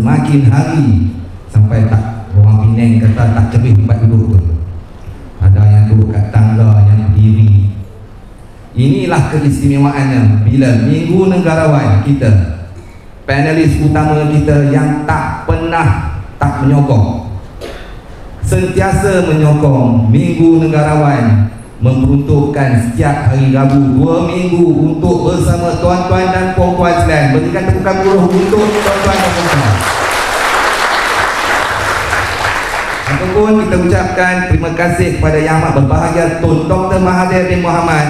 semakin hari sampai tak, orang Penang kata tak cerih tempat duduk tu. Ada yang duduk kat tangga, yang berdiri. Inilah keistimewaannya bila Minggu Negarawan kita, panelis utama kita yang tak pernah tak menyokong, sentiasa menyokong Minggu Negarawan memperuntukkan setiap hari Rabu 2 minggu untuk bersama tuan-tuan dan puan-puan sekalian. Berikan tepukan buruh untuk tuan-tuan dan puan-puan. Ataupun kita ucapkan terima kasih kepada Yang Amat Berbahagia Tun Dr. Mahathir bin Mohamad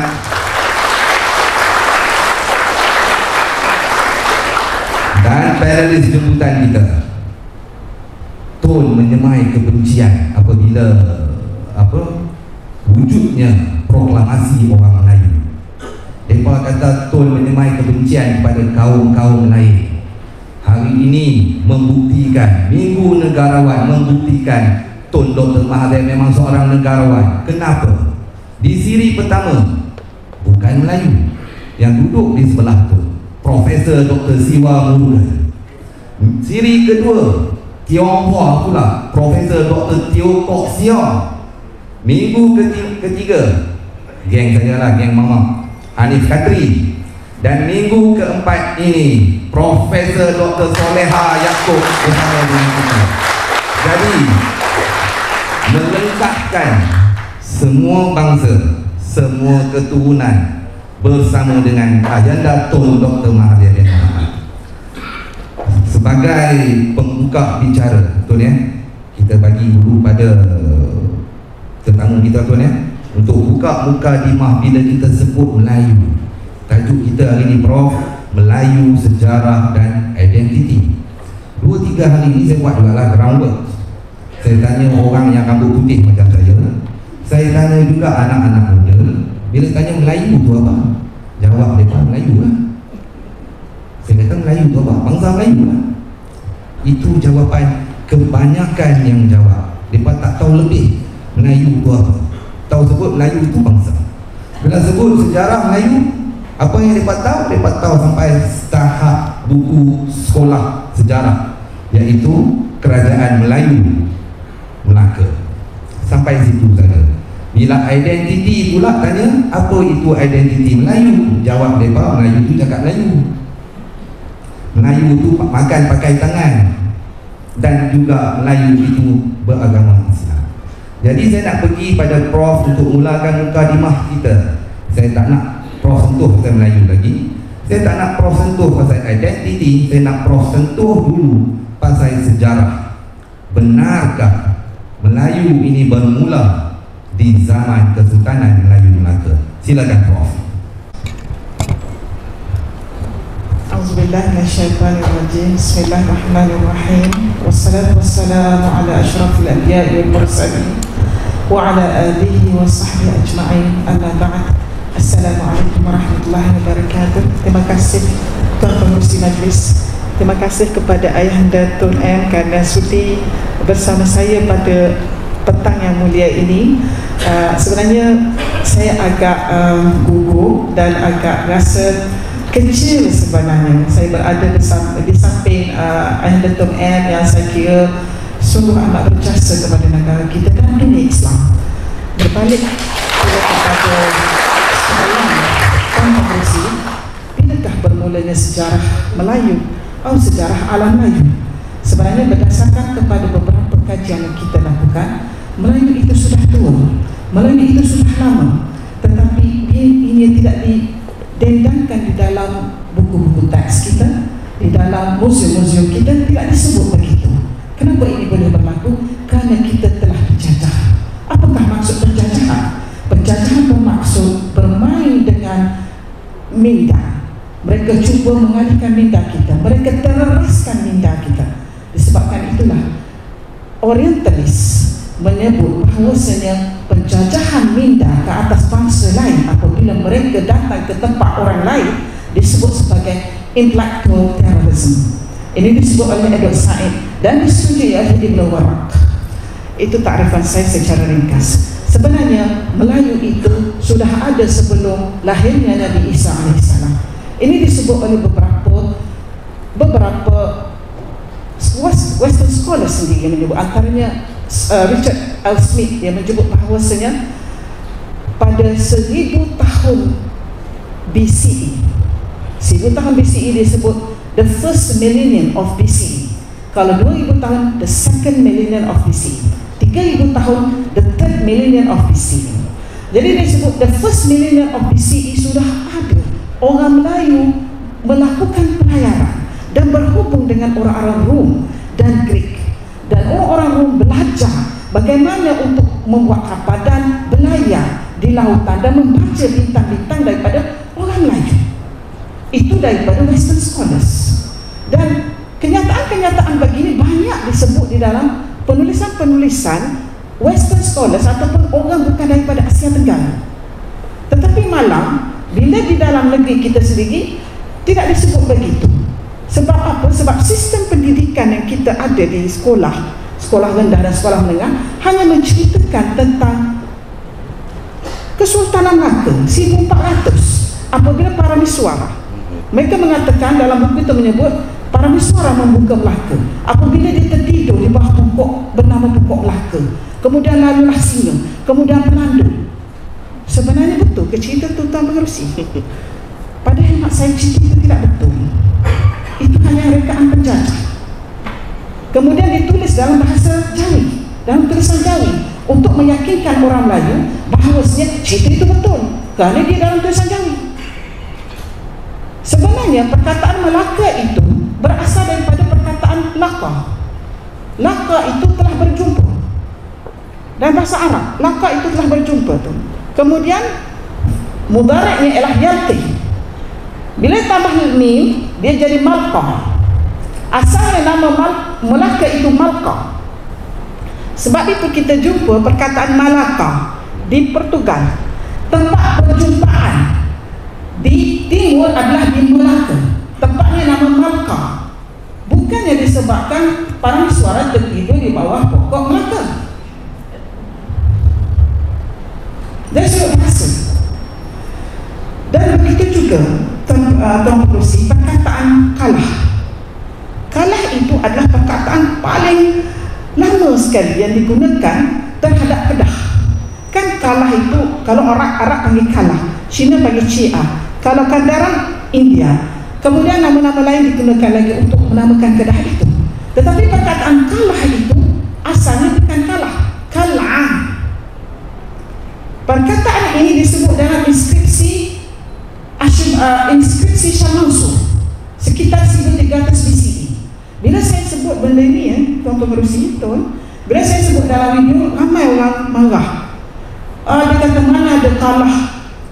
dan panelis jemputan kita. Tun menyemai kebencian apabila wujudnya proklamasi orang Melayu. Mereka kata Tun menyemai kebencian kepada kaum-kaum lain. Hari ini membuktikan, Minggu Negarawan membuktikan Tun Dr. Mahathir memang seorang negarawan. Kenapa? Di siri pertama bukan Melayu yang duduk di sebelah tu, Profesor Dr. Siwa Murugan. Siri kedua Tionghoa pula, Profesor Dr. Teo Kok Siong. Minggu ketiga geng saya lah, geng Mama Hanif Khatri. Dan minggu keempat ini Profesor Dr. Soleha Yaakob bersama dengan kita. Jadi melengkapkan semua bangsa, semua keturunan bersama dengan agenda Tun Dr. Mahathir bin Mohamad. Sebagai pembuka bicara, betul ya, kita bagi dulu pada tetamu kita tuan ya, untuk buka muka dimah bila kita sebut Melayu. Tajuk kita hari ini Prof, Melayu, Sejarah dan Identiti. 2-3 hari ini saya buat juga lah groundwork. Saya tanya orang yang rambut putih macam saya tanya juga anak-anak muda. Bila tanya Melayu tu apa? Jawab mereka Melayu lah. Saya kata Melayu tu apa? Bangsa Melayu lah. Itu jawapan kebanyakan yang jawab. Mereka tak tahu lebih Melayu itu apa. Tahu sebut Melayu itu bangsa. Bila sebut sejarah Melayu, apa yang mereka tahu? Mereka tahu sampai tahap buku sekolah sejarah, iaitu Kerajaan Melayu Melaka. Sampai situ saja. Bila identiti pula tanya, apa itu identiti Melayu? Jawab mereka, Melayu itu cakap Melayu. Melayu itu makan pakai tangan. Dan juga Melayu itu beragama Islam. Jadi saya nak pergi pada Prof untuk mulakan mukadimah kita. Saya tak nak Prof sentuh pasal Melayu lagi. Saya tak nak Prof sentuh pasal identiti. Saya nak Prof sentuh dulu pasal sejarah. Benarkah Melayu ini bermula di zaman Kesultanan Melayu Melaka? Silakan Prof. Auzubillahi minasyaitonirrajim. Bismillahirrahmanirrahim. Wassalatu wassalamu ala asyrafil anbiya'i wal mursalin wa ala alihi wa sahbihi ajma'in. Amma ba'd. Assalamualaikum warahmatullahi wabarakatuh. Terima kasih Tuan Pengerusi Majlis. Terima kasih kepada Ayahanda Tun M kerana sudi bersama saya pada petang yang mulia ini. Sebenarnya saya agak gugup dan agak rasa kecil sebenarnya. Saya berada di samping Ayahanda Tun M yang saya kira sungguh amat berjasa kepada negara kita dan dunia Islam. Berbalik kepada soalan Tuan Pengerusi, bilakah bermulanya sejarah Melayu atau sejarah alam Melayu? Sebenarnya berdasarkan kepada beberapa kajian yang kita lakukan, Melayu itu sudah tua, Melayu itu sudah lama, tetapi ini tidak didendangkan di dalam buku-buku teks kita, di dalam museum-museum kita tidak disebut begitu. Kenapa ini boleh berlaku? Kerana kita telah dijajah. Apakah maksud penjajahan? Penjajahan bermaksud bermain dengan minda. Mereka cuba mengalihkan minda kita, mereka teroraskan minda kita. Disebabkan itulah Orientalis menyebut bahawasanya penjajahan minda ke atas bangsa lain apabila mereka datang ke tempat orang lain disebut sebagai intellectual terrorism. Ini disebut oleh Edward Said dan disetujui oleh Ibn Warraq. Itu takrifan saya secara ringkas. Sebenarnya Melayu itu sudah ada sebelum lahirnya Nabi Isa AS. Ini disebut oleh beberapa Western scholars sendiri yang menyebut, antaranya Richard L. Smith yang menyebut bahawasanya pada 1000 tahun BCE, 1000 tahun BCE disebut the first millennium of BCE. Kalau 2000 tahun, the second millennium of BCE. 3000 tahun, the third millennium of BCE. Jadi disebut the first millennium of BCE sudah ada orang Melayu melakukan pelayaran dan berhubung dengan orang-orang Rom dan Greek. Dan orang-orang Rom belajar bagaimana untuk membuat kapal dan berlayar di lautan dan membaca bintang-bintang daripada orang Melayu. Itu daripada Western scholars. Dan kenyataan-kenyataan begini banyak disebut di dalam penulisan-penulisan Western scholars ataupun orang bukan daripada Asia Tenggara. Tetapi malam, bila di dalam negeri kita sendiri tidak disebut begitu. Sebab apa? Sebab sistem pendidikan yang kita ada di sekolah, sekolah rendah dan sekolah menengah, hanya menceritakan tentang Kesultanan Melaka 1400 apabila para miswara. Mereka mengatakan dalam buku itu menyebut para miswara membuka Melaka apabila dia tertidur di bawah pokok bernama pokok Melaka. Kemudian lalulah singa, kemudian pelanduk. Sebenarnya betul ke cerita tu Tuan Pengerusi? Pada hemat saya cerita itu tidak betul. Itu hanya rekaan penjajah. Kemudian ditulis dalam bahasa Jawi, dalam tulisan Jawi, untuk meyakinkan orang Melayu bahawasanya cerita itu betul kerana dia dalam tulisan Jawi. Sebenarnya perkataan Melaka itu berasal daripada perkataan Laka. Laka itu telah berjumpa. Dan bahasa Arab, Laka itu telah berjumpa tu. Kemudian mudaratnya ialah yalti. Bila tambah mim, dia jadi Malqa. Asalnya nama Melaka itu Malqa. Sebab itu kita jumpa perkataan Malaka di Portugal. Tempat perjumpaan di timur adalah di Melaka. Tempatnya nama Malqa. Bukannya disebabkan para miswara tertidur di bawah pokok Melaka. Dari sudut bahasa. Dan begitu juga Tuan Pengerusi, perkataan kalah. Kalah itu adalah perkataan paling lama sekali yang digunakan terhadap Kedah. Kan kalah itu, kalau orang Arab panggil kalah, Cina panggil Cia, kalau Kandaran India. Kemudian nama-nama lain digunakan lagi untuk menamakan Kedah itu. Tetapi perkataan kalah itu asalnya bukan kalah, kal'ah. Perkataan ini disebut dalam inskripsi Shah Mansur sekitar 1300 BCE. Bila saya sebut benda ini, Tuan Pengerusi, bila saya sebut dalam video, ramai orang marah. Dia kata mana ada kalah.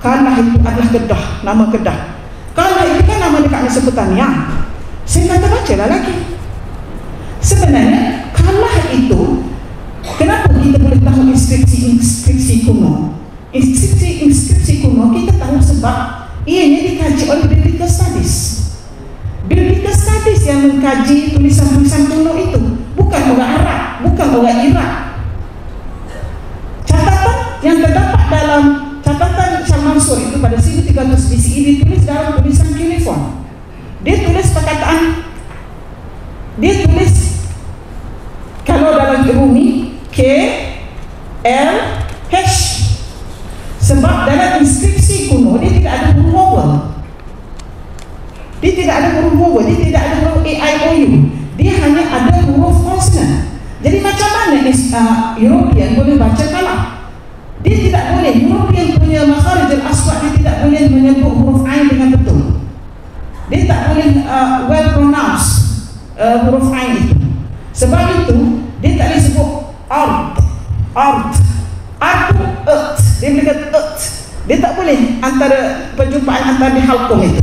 Kalah itu adalah Kedah, nama Kedah. Kalah itu kan nama dekat Mesopotamia. Saya kata bacalah lagi. Sebenarnya kalah itu, kenapa kita boleh tahu inskripsi kuno? Inskripsi kuno kita tahu sebab ianya dikaji oleh Biblical Studies. Biblical Studies yang mengkaji tulisan-tulisan kuno itu, bukan orang Arab, bukan orang Iraq. Catatan yang terdapat dalam catatan Shah Mansur itu pada 1300 BCE ditulis dalam tulisan cuneiform. Dia tulis perkataan, dia tulis kalau dalam Rumi K L H. Sebab dalam inskripsi kuno dia tidak ada huruf vowel. Dia tidak ada huruf vowel, dia tidak ada huruf A, I, O, U. Dia hanya ada huruf konsonan. Jadi macam mana European boleh baca kalah? Dia tidak boleh. European punya makharij al-aswad, dia tidak boleh menyebut huruf Ain dengan betul. Dia tak boleh well pronounced huruf Ain itu. Sebab itu dia tak boleh sebut art. Itu earth. Dia boleh kata earth. Dia tak boleh antara perjumpaan antara di halqum itu.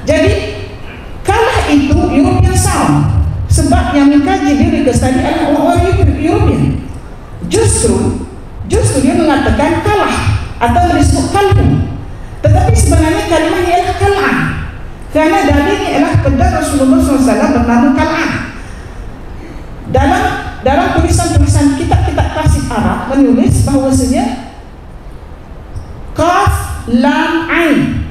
Jadi kalah itu European sound. Sebab yang mengkaji biblical study adalah orang-orang European. Justru dia mengatakan kalah atau disebut kalbu. Tetapi sebenarnya kalimah ialah kal'ah. Kerana dalilnya ialah pedang Rasulullah SAW bernama kal'ah. Dalam tulisan-tulisan kitab-kitab klasik Arab menulis bahawasanya Qaf Lam Ain,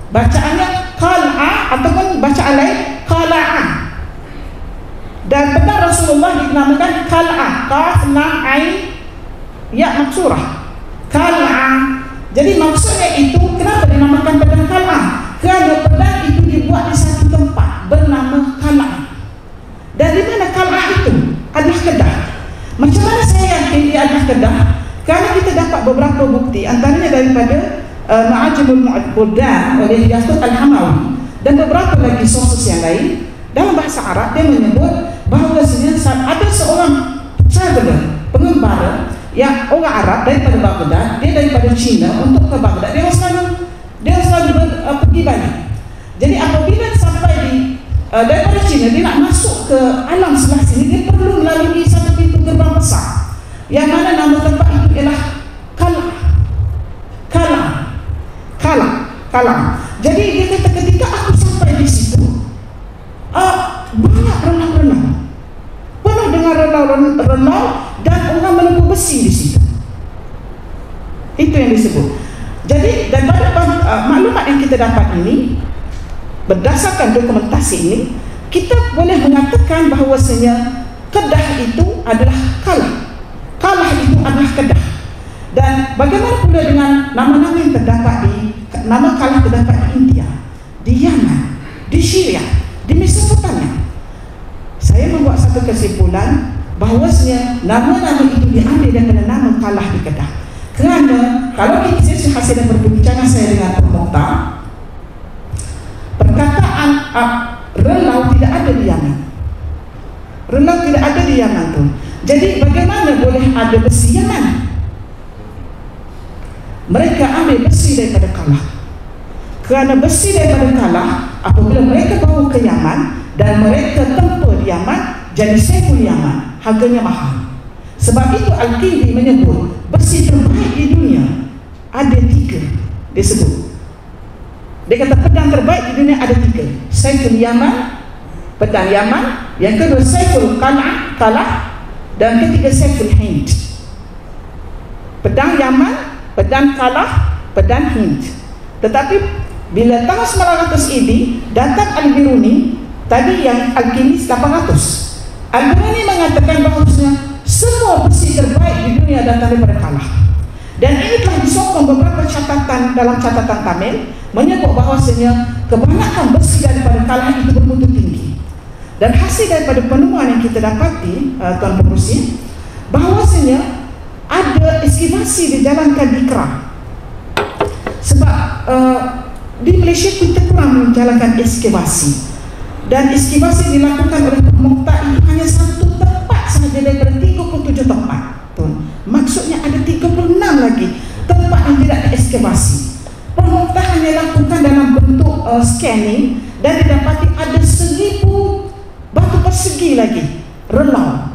bacaannya Qal'a ataupun bacaan lain Qala'ah. Dan Rasulullah dinamakan kal'ah, kaf lam ain ya maksurah, kal'ah. Jadi maksudnya itu kenapa dinamakan pedang kal'ah? Kerana pedang itu dibuat di satu tempat bernama kal'ah. Dan di mana kal'ah itu? Adalah Kedah. Macam mana saya yakin dia adalah Kedah? Kerana kita dapat beberapa bukti, antaranya daripada Ma'ajibul Buldan oleh Yaqut Al-Hamawi dan beberapa lagi sources yang lain. Dalam bahasa Arab dia menyebut bahawa ada seorang traveler, pengembara yang orang Arab daripada Baghdad, dia daripada China untuk ke Baghdad. Dia selalu pergi balik. Jadi apabila sampai di daripada China, dia nak masuk ke alam sebelah sini, dia perlu melalui satu pintu gerbang besar yang mana nama tempat itu ialah Kalah. Jadi dia kata ketika aku sampai di situ, banyak renau-renau, penuh dengan renau dan orang menempuh besi di situ. Itu yang disebut. Jadi daripada maklumat yang kita dapat ini, berdasarkan dokumentasi ini, kita boleh mengatakan bahawasanya Kedah itu adalah Kalah itu adalah Kedah. Dan bagaimana pula dengan nama-nama yang terdapat nama Kalah terdapat di India, di Yaman, di Syria, di Mesopotamia. Saya membuat satu kesimpulan bahawasanya nama-nama itu diambil daripada nama Kalah di Kedah. Kerana kalau kita hasil dari perbincangan saya dengan Mukhtar, perkataan relau tidak ada di Yaman. Relau tidak ada di Yaman tu. Jadi bagaimana boleh ada besi Yaman? Mereka ambil besi daripada Kalah. Kerana besi daripada Kalah, apabila mereka bawa ke Yaman dan mereka tempur di Yaman, jadi Saiful Yaman, harganya mahal. Sebab itu Al-Kindi menyebut besi terbaik di dunia ada 3 disebut. Dia kata pedang terbaik di dunia ada 3. Saiful Yaman, pedang Yaman, yang kedua Saiful Kalah, dan ketiga Saiful Hind. Pedang Yaman, pedang Kalah, pedang Hind. Tetapi bila tahun 900 ini datang Al-Biruni, tadi yang Al-Kindi 800. Al-Biruni mengatakan bahawa semua besi terbaik di dunia datang daripada Kalah. Dan ini telah disokong beberapa catatan dalam catatan Tamil menyebut bahawasanya kebanyakan besi daripada Kalah itu bermutu tinggi. Dan hasil daripada penemuan yang kita dapati, Tuan Pengerusi, bahawasanya ada eskivasi dijalankan di Kerak. Sebab di Malaysia kita kurang menjalankan eskivasi. Dan eskivasi dilakukan oleh Mukhtar itu hanya satu tempat sahaja daripada 37 tempat. Maksudnya ada 36 lagi tempat yang tidak dieskivasi. Mukhtar hanya lakukan dalam bentuk scanning dan didapati ada 1000 batu persegi lagi relau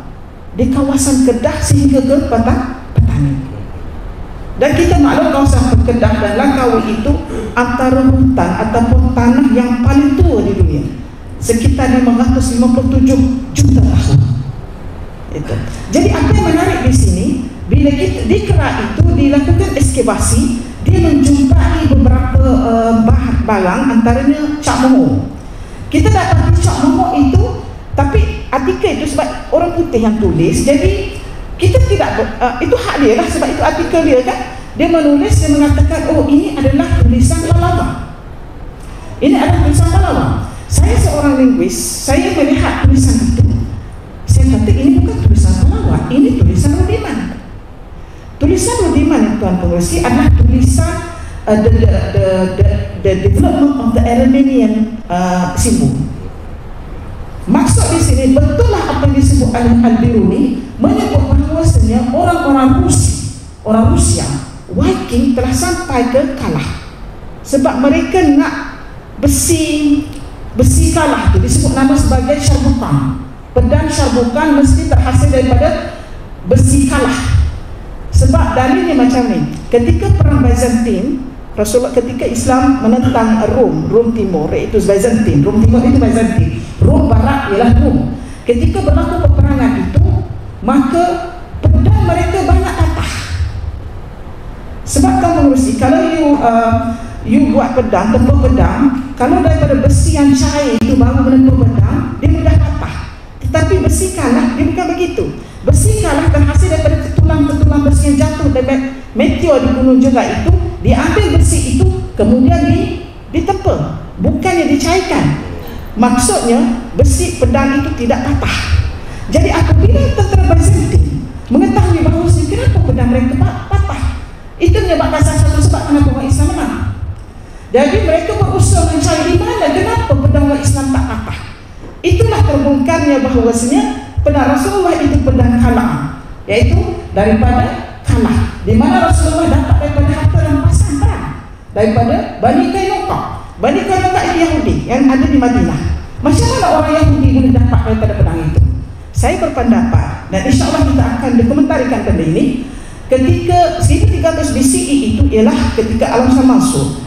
di kawasan Kedah sehingga ke Petani. Dan kita maklum kawasan Kedah dan Langkawi itu antara hutan ataupun tanah yang paling tua di dunia, sekitar 557 juta tahun. Itu. Jadi apa yang menarik di sini, bila kita di Kerak itu dilakukan eskavasi, dia menjumpai beberapa balang, antaranya Cak Moho. Kita dapat Cak Moho itu, tapi artikel itu sebab orang putih yang tulis, jadi kita tidak itu hak dia lah, sebab itu artikel dia kan. Dia menulis, dia mengatakan, oh ini adalah tulisan Pahlawan. Ini adalah tulisan Pahlawan. Saya seorang linguis, saya melihat tulisan itu, saya kata ini bukan tulisan Pahlawan, ini tulisan Rudiman. Tulisan Rudiman yang Tuan Pengerusi adalah tulisan the development of the Armenian symbol. Maksud di sini betullah apa yang disebut oleh Al-Biruni, menyebut bahawasanya orang Rusia, Viking telah sampai ke Kalah. Sebab mereka nak besi Kalah itu disebut nama sebagai Syarbukan. Pedang Syarbukan mesti terhasil daripada besi Kalah. Sebab dalilnya macam ni. Ketika perang Byzantine, Rasulullah ketika Islam menentang Rom Timur, iaitu Byzantine. Rom Timur itu Byzantine, Rom Barat ialah Rom. Ketika berlaku peperangan itu, maka pedang mereka banyak patah. Sebab Tuan Pengerusi, kalau you buat pedang, tempur pedang, kalau daripada besi yang cair itu baru menempur pedang, dia mudah patah. Tetapi besi kalah, dia bukan begitu. Besi kalah dan hasil daripada tulang-tulang besi yang jatuh dari meteor di Gunung Jerat itu, diambil besi itu kemudian ditepa, bukannya dicairkan. Maksudnya besi pedang itu tidak patah. Jadi apabila tentera Byzantine mengetahui bahawa kenapa pedang mereka patah, itu menyebabkan salah satu sebab kenapa orang Islam menang. Jadi mereka berusaha mencari di mana kenapa pedang orang Islam tak patah. Itulah terbongkarnya bahawasanya pedang Rasulullah itu pedang kalah, iaitu daripada kalah, di mana Rasulullah dapat daripada harta rampasan perang daripada Bani Qainuqa. Bani Qainuqa itu Yahudi yang ada di Madinah. Macam mana orang Yahudi boleh dapat daripada pedang itu? Saya berpendapat, dan insyaAllah kita akan dokumentarikan benda ini, ketika 1300 BCE itu ialah ketika Al-Islam masuk.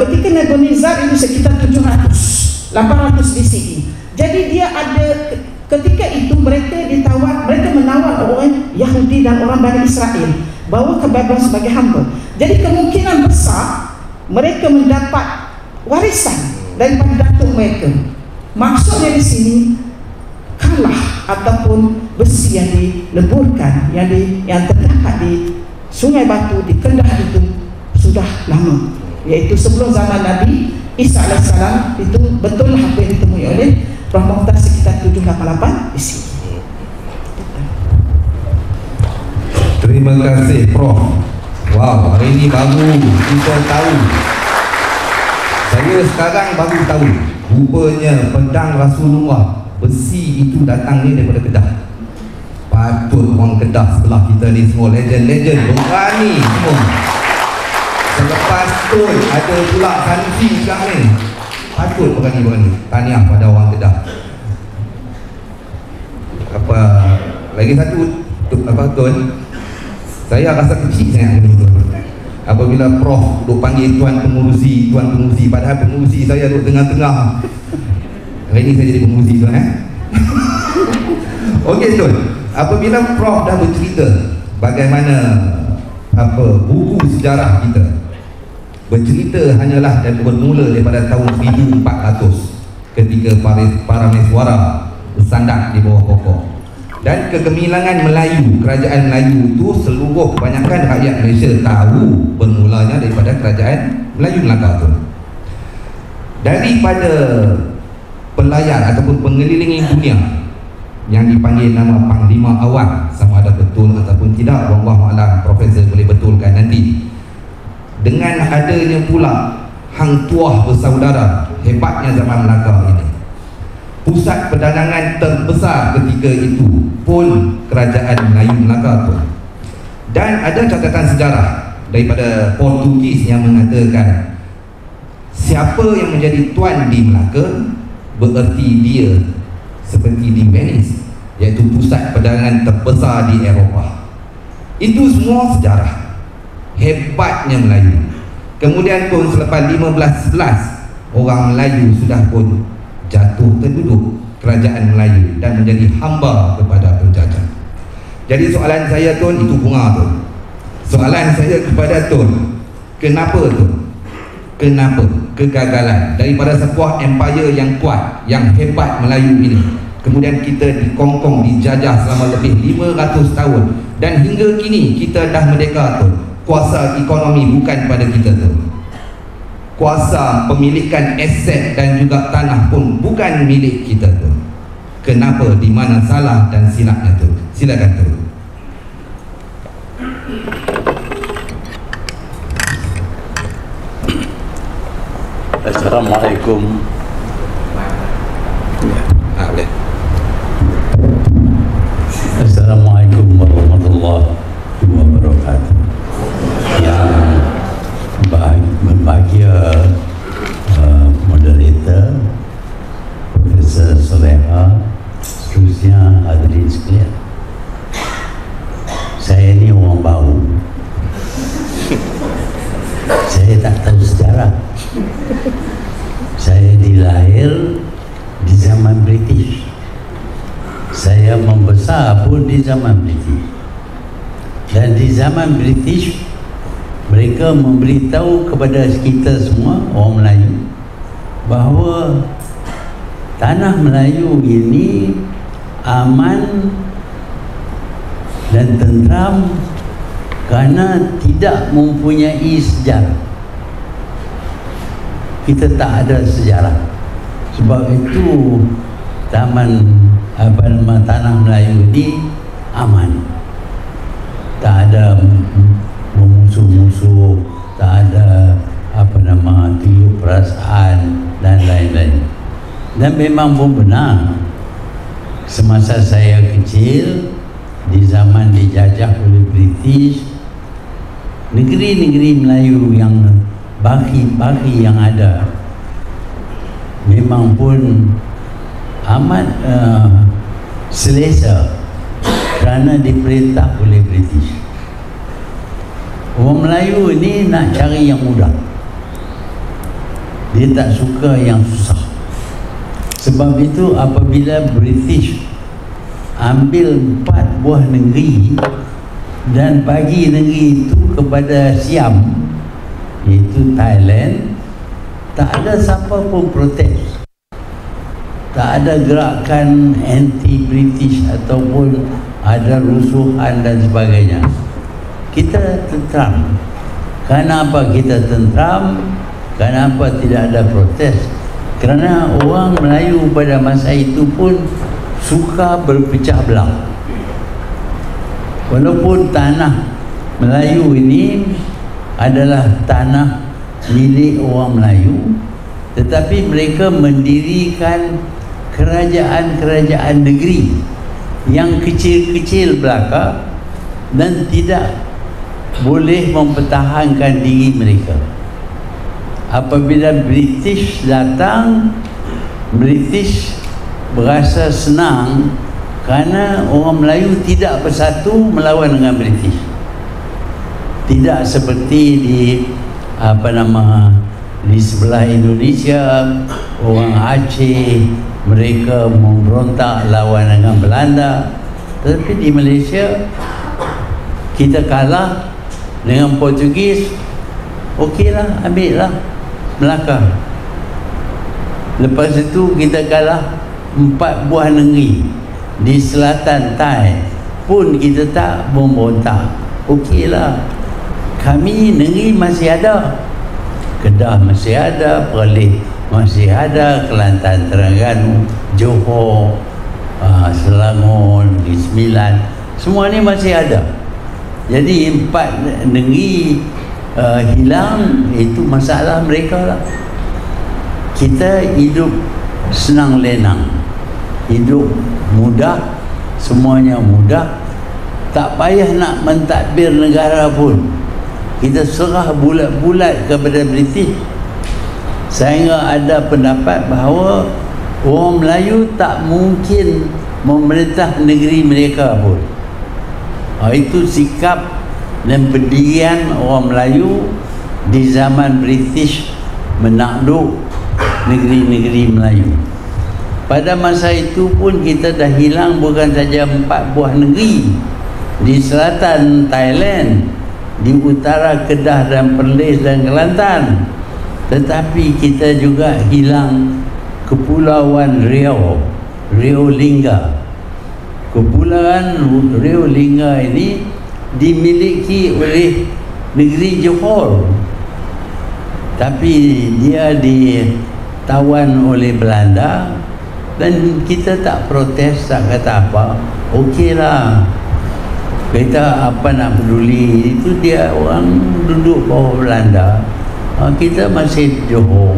Ketika Nabonidus itu sekitar 800 BCE. Jadi dia ada, ketika itu mereka menawar orang Yahudi dan orang Bani Israel bawa ke Babylon sebagai hamba. Jadi kemungkinan besar mereka mendapat warisan daripada datuk mereka. Maksudnya di sini kalah ataupun besi yang dileburkan, yang terdapat di Sungai Batu di Kedah itu sudah lama, iaitu sebelum zaman Nabi Isa AS. Itu betul apa yang ditemui oleh Prof. Mukhtar sekitar 788 BC. Terima kasih Prof. Wow, hari ini baru kita tahu. Saya sekarang baru tahu, rupanya pedang Rasulullah besi itu datangnya daripada Kedah. Patut orang Kedah sebelah kita ni semua legend-legend berani semua. Selepas tu ada pula Sanusi sekarang ni, patut berani-berani. Tahniah pada orang Kedah. Apa lagi satu Tuan, saya rasa kecil sangat ni Tuan. Apabila Prof duk panggil tuan pengurusi, padahal pengurusi saya duk tengah-tengah. Hari ini saya jadi pengurusi Tuan Okey Tuan, apabila Prof dah bercerita bagaimana buku sejarah kita bercerita hanyalah dan bermula daripada tahun 1400 ketika para Meswara bersandar di bawah pokok, dan kegemilangan Melayu, kerajaan Melayu itu seluruh kebanyakan rakyat Malaysia tahu bermulanya daripada kerajaan Melayu Melaka tu. Daripada pelayar ataupun pengelilingi dunia yang dipanggil nama Panglima Awang, sama ada betul ataupun tidak, wallahu a'lam, Profesor boleh betulkan nanti. Dengan adanya pula Hang Tuah bersaudara, hebatnya zaman Melaka ini, pusat perdagangan terbesar ketika itu pun kerajaan Melayu Melaka tu. Dan ada catatan sejarah daripada Portugis yang mengatakan siapa yang menjadi tuan di Melaka bererti dia seperti di Venice, iaitu pusat perdagangan terbesar di Eropah. Itu semua sejarah. Hebatnya Melayu. Kemudian pun selepas 1511 orang Melayu sudah pun jatuh terduduk kerajaan Melayu dan menjadi hamba kepada penjajah. Jadi soalan saya Tun, itu bunga Tun. Soalan saya kepada Tun, kenapa Tun? Kenapa kegagalan daripada sebuah empire yang kuat, yang hebat Melayu ini, kemudian kita dikongkong, dijajah selama lebih 500 tahun, dan hingga kini kita dah merdeka Tun. Kuasa ekonomi bukan pada kita Tun. Kuasa pemilikan aset dan juga tanah pun bukan milik kita tu. Kenapa, di mana salah dan silapnya tu? Silakan tu. Assalamualaikum. Boleh. Assalamualaikum warahmatullahi wabarakatuh. Yang berbahagia moderator Profesor Soleha, seterusnya hadirin sekalian. Saya ni orang baru, saya tak tahu sejarah. Saya dilahir di zaman British, saya membesar pun di zaman British, dan di zaman British mereka memberitahu kepada kita semua orang Melayu bahawa tanah Melayu ini aman dan tentram karena tidak mempunyai sejarah. Kita tak ada sejarah. Sebab itu tanah Melayu ini aman. Tak ada memusuh-musuh, tak ada tiup perasaan dan lain-lain. Dan memang pun benar, semasa saya kecil, di zaman dijajah oleh British, negeri-negeri Melayu yang baki-baki yang ada memang pun amat selesa kerana diperintah oleh British. Orang Melayu ini nak cari yang mudah. Dia tak suka yang susah. Sebab itu apabila British ambil 4 buah negeri dan bagi negeri itu kepada Siam, iaitu Thailand, tak ada siapa pun protes. Tak ada gerakan anti-British ataupun ada rusuhan dan sebagainya. Kita tentram. Kenapa kita tentram? Kenapa tidak ada protes? Kerana orang Melayu pada masa itu pun suka berpecah belah. Walaupun tanah Melayu ini adalah tanah milik orang Melayu, tetapi mereka mendirikan kerajaan-kerajaan negeri yang kecil-kecil belaka dan tidak boleh mempertahankan diri mereka. Apabila British datang, British berasa senang kerana orang Melayu tidak bersatu melawan dengan British. Tidak seperti di di sebelah Indonesia, orang Aceh mereka memberontak lawan dengan Belanda. Tetapi di Malaysia kita kalah dengan Portugis, okeylah, ambillah Melaka. Lepas itu kita kalah 4 buah negeri di selatan Thai pun kita tak memberontak, okeylah. Kami negeri masih ada, Kedah masih ada, Perlis masih ada, Kelantan, Terengganu, Johor, Selangor, Negeri Sembilan, semua ni masih ada. Jadi 4 negeri hilang, itu masalah mereka lah. Kita hidup senang lenang, hidup mudah, semuanya mudah, tak payah nak mentadbir negara pun. Kita serah bulat-bulat kepada British. Sehingga ada pendapat bahawa orang Melayu tak mungkin memerintah negeri mereka pun. Itu sikap dan pendirian orang Melayu di zaman British menakluk negeri-negeri Melayu. Pada masa itu pun kita dah hilang bukan saja 4 buah negeri di selatan Thailand, di utara Kedah dan Perlis dan Kelantan, tetapi kita juga hilang Kepulauan Riau, Rio Lingga. Kepulauan Rio Lingga ini dimiliki oleh negeri Johor, tapi dia ditawan oleh Belanda dan kita tak protes, tak kata apa, okeylah. Kita apa nak peduli, itu dia orang duduk bawah Belanda. Kita masih Johor,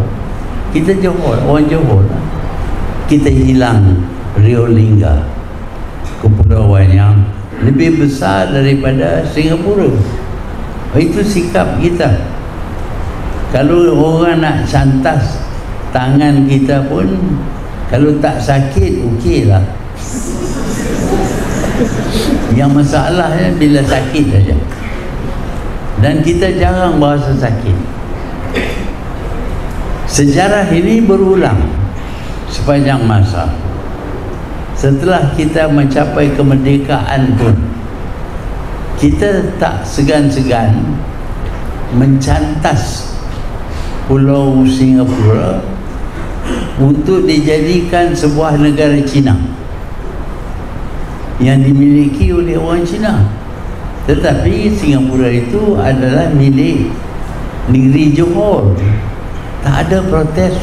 kita Johor, orang Johor lah. Kita hilang Rio Lingga, kepulauan yang lebih besar daripada Singapura. Itu sikap kita. Kalau orang nak santas tangan kita pun, kalau tak sakit, okeylah. Yang masalahnya bila sakit saja. Dan kita jarang berasa sakit. Sejarah ini berulang sepanjang masa. Setelah kita mencapai kemerdekaan pun, kita tak segan-segan mencantas Pulau Singapura untuk dijadikan sebuah negara Cina. yang dimiliki oleh orang Cina. Tetapi Singapura itu adalah milik negeri Johor. Tak ada protes,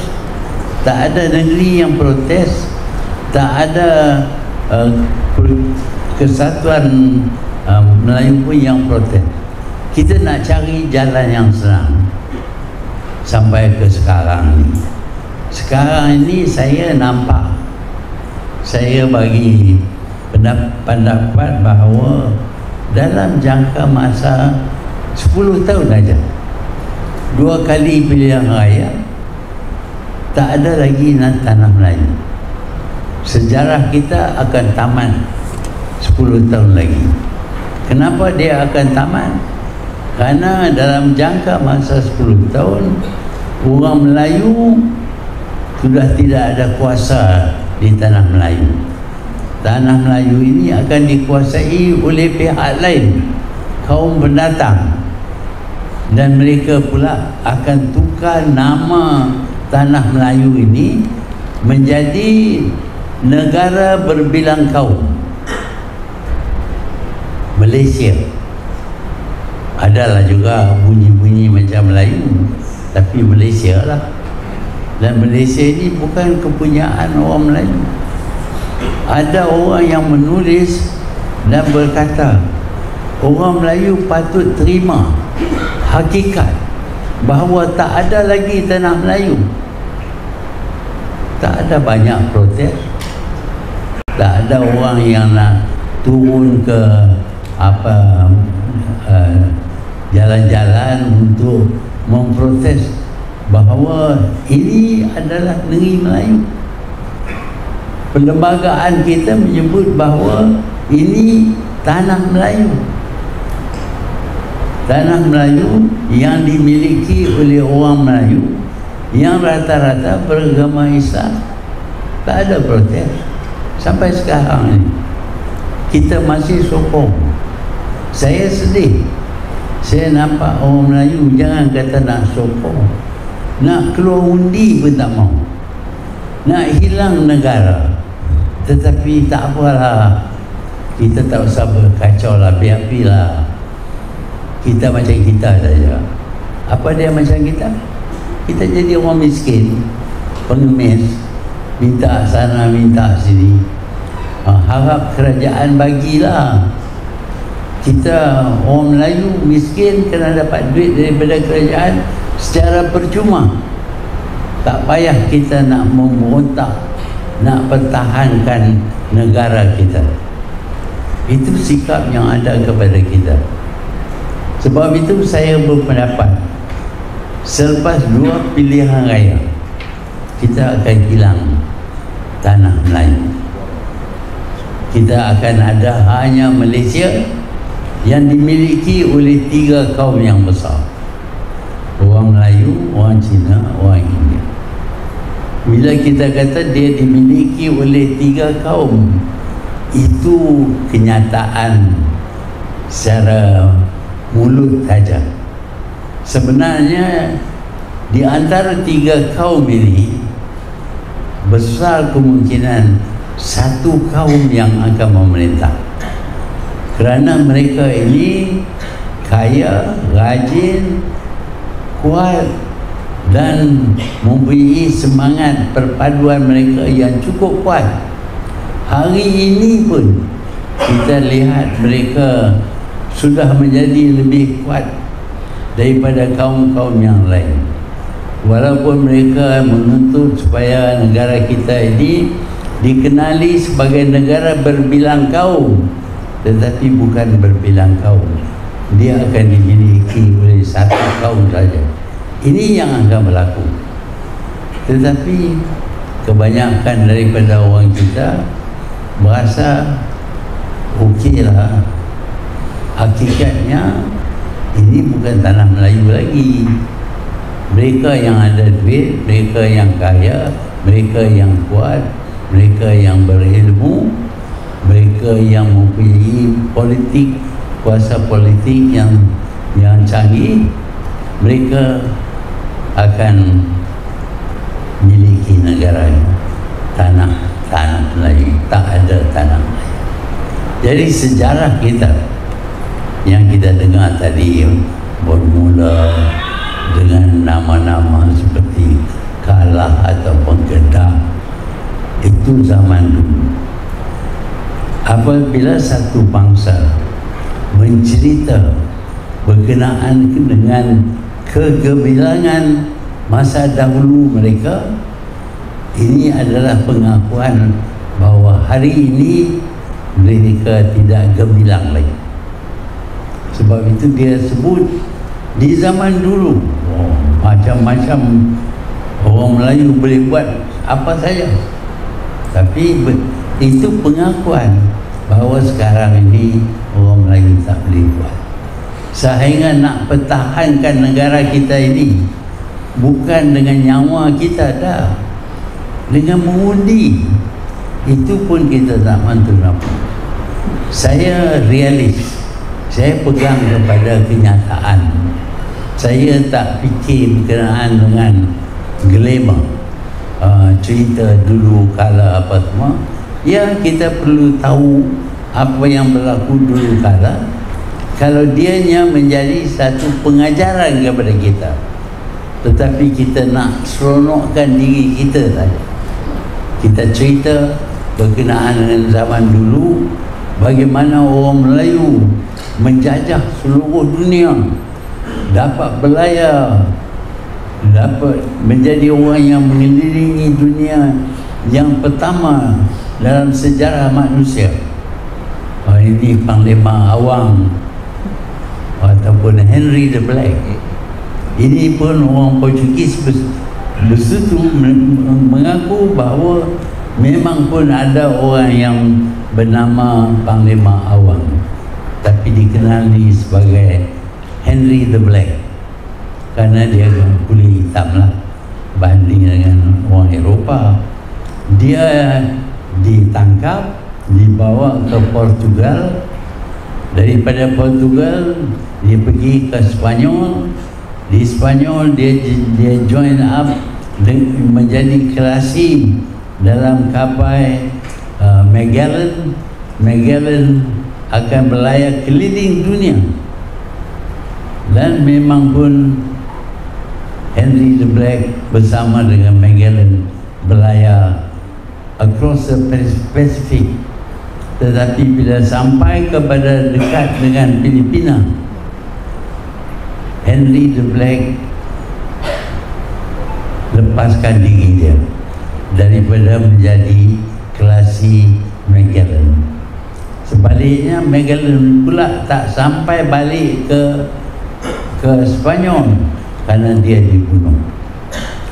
tak ada negeri yang protes, tak ada kesatuan Melayu pun yang protes. Kita nak cari jalan yang senang sampai ke sekarang ni. Sekarang ini saya nampak, saya bagi pendapat bahawa dalam jangka masa 10 tahun saja, 2 kali pilihan raya, tak ada lagi tanah Melayu. Sejarah kita akan tamat 10 tahun lagi. Kenapa dia akan tamat? Karena dalam jangka masa 10 tahun orang Melayu sudah tidak ada kuasa di tanah Melayu. Tanah Melayu ini akan dikuasai oleh pihak lain, kaum pendatang, dan mereka pula akan tukar nama tanah Melayu ini menjadi negara berbilang kaum, Malaysia. Adalah juga bunyi-bunyi macam Melayu, tapi Malaysia lah. Dan Malaysia ini bukan kepunyaan orang Melayu. Ada orang yang menulis dan berkata orang Melayu patut terima hakikat bahawa tak ada lagi tanah Melayu. Tak ada banyak protes, tak ada orang yang nak turun ke jalan-jalan untuk memprotes bahawa ini adalah negeri Melayu. Perlembagaan kita menyebut bahawa ini tanah Melayu. Tanah Melayu yang dimiliki oleh orang Melayu yang rata-rata beragama Islam. Tak ada protes. Sampai sekarang ini kita masih sokong. Saya sedih. Saya nampak orang Melayu jangan kata nak sokong, nak keluar undi pun tak mau, nak hilang negara. Tetapi tak apalah, kita tak usah berkacau lah, biar-biarlah. Kita macam kita saja. Apa dia macam kita? Kita jadi orang miskin, pengemis, minta sana minta sini, harap kerajaan bagilah. Kita orang Melayu miskin kena dapat duit daripada kerajaan secara percuma. Tak payah kita nak memberontak, nak pertahankan negara kita. Itu sikap yang ada kepada kita. Sebab itu saya berpendapat selepas 2 pilihan raya kita akan hilang tanah Melayu. Kita akan ada hanya Malaysia yang dimiliki oleh 3 kaum yang besar. Orang Melayu, orang Cina, orang India. Bila kita kata dia dimiliki oleh 3 kaum, itu kenyataan secara mulut saja. Sebenarnya di antara 3 kaum ini besar kemungkinan 1 kaum yang akan memerintah. Kerana mereka ini kaya, rajin, kuat dan mempunyai semangat perpaduan mereka yang cukup kuat. Hari ini pun kita lihat mereka sudah menjadi lebih kuat daripada kaum-kaum yang lain. Walaupun mereka menuntut supaya negara kita ini dikenali sebagai negara berbilang kaum, tetapi bukan berbilang kaum. Dia akan dimiliki oleh 1 kaum saja. Ini yang akan berlaku. Tetapi kebanyakan daripada orang kita merasa okeylah. Hakikatnya ini bukan tanah Melayu lagi. Mereka yang ada duit, mereka yang kaya, mereka yang kuat, mereka yang berilmu, mereka yang mempunyai politik, kuasa politik yang canggih, mereka akan miliki negara ini. Tanah Melayu, tak ada tanah Melayu. Jadi sejarah kita yang kita dengar tadi bermula dengan nama-nama seperti Kalah ataupun Kedah, itu zaman dulu. Apabila satu bangsa mencerita berkenaan dengan kegemilangan masa dahulu mereka, ini adalah pengakuan bahawa hari ini mereka tidak gemilang lagi. Sebab itu dia sebut di zaman dulu macam-macam orang Melayu boleh buat apa saja. Tapi itu pengakuan bahawa sekarang ini orang Melayu tak boleh buat. Sehingga nak pertahankan negara kita ini bukan dengan nyawa kita dah, dengan mengundi. Itu pun kita tak mampu nampak. Saya realis, saya pegang kepada kenyataan. Saya tak fikir berkenaan dengan glamour, cerita dulu kala apa semua. Ya, kita perlu tahu apa yang berlaku dulu kala, kalau dianya menjadi satu pengajaran kepada kita. Tetapi kita nak seronokkan diri kita saja. Kita cerita berkenaan dengan zaman dulu, bagaimana orang Melayu menjajah seluruh dunia, dapat berlayar, dapat menjadi orang yang mengelilingi dunia yang pertama dalam sejarah manusia. Ini Panglima Awang ataupun Henry the Black. Ini pun orang Portugis bersetu mengaku bahawa memang pun ada orang yang bernama Panglima Awang, tapi dikenali sebagai Henry the Black kerana dia kulit hitam lah banding dengan orang Eropah. Dia ditangkap, dibawa ke Portugal. Daripada Portugal dia pergi ke Spanyol. Di Spanyol dia join up menjadi kelasi dalam kapal Magellan. Magellan akan berlayar keliling dunia, dan memang pun Henry the Black bersama dengan Magellan berlayar across the Pacific. Tetapi bila sampai kepada dekat dengan Filipina, Henry the Black lepaskan diri dia daripada menjadi kelasi Magellan. Sebaliknya Magellan pula tak sampai balik ke Spanyol kerana dia dibunuh.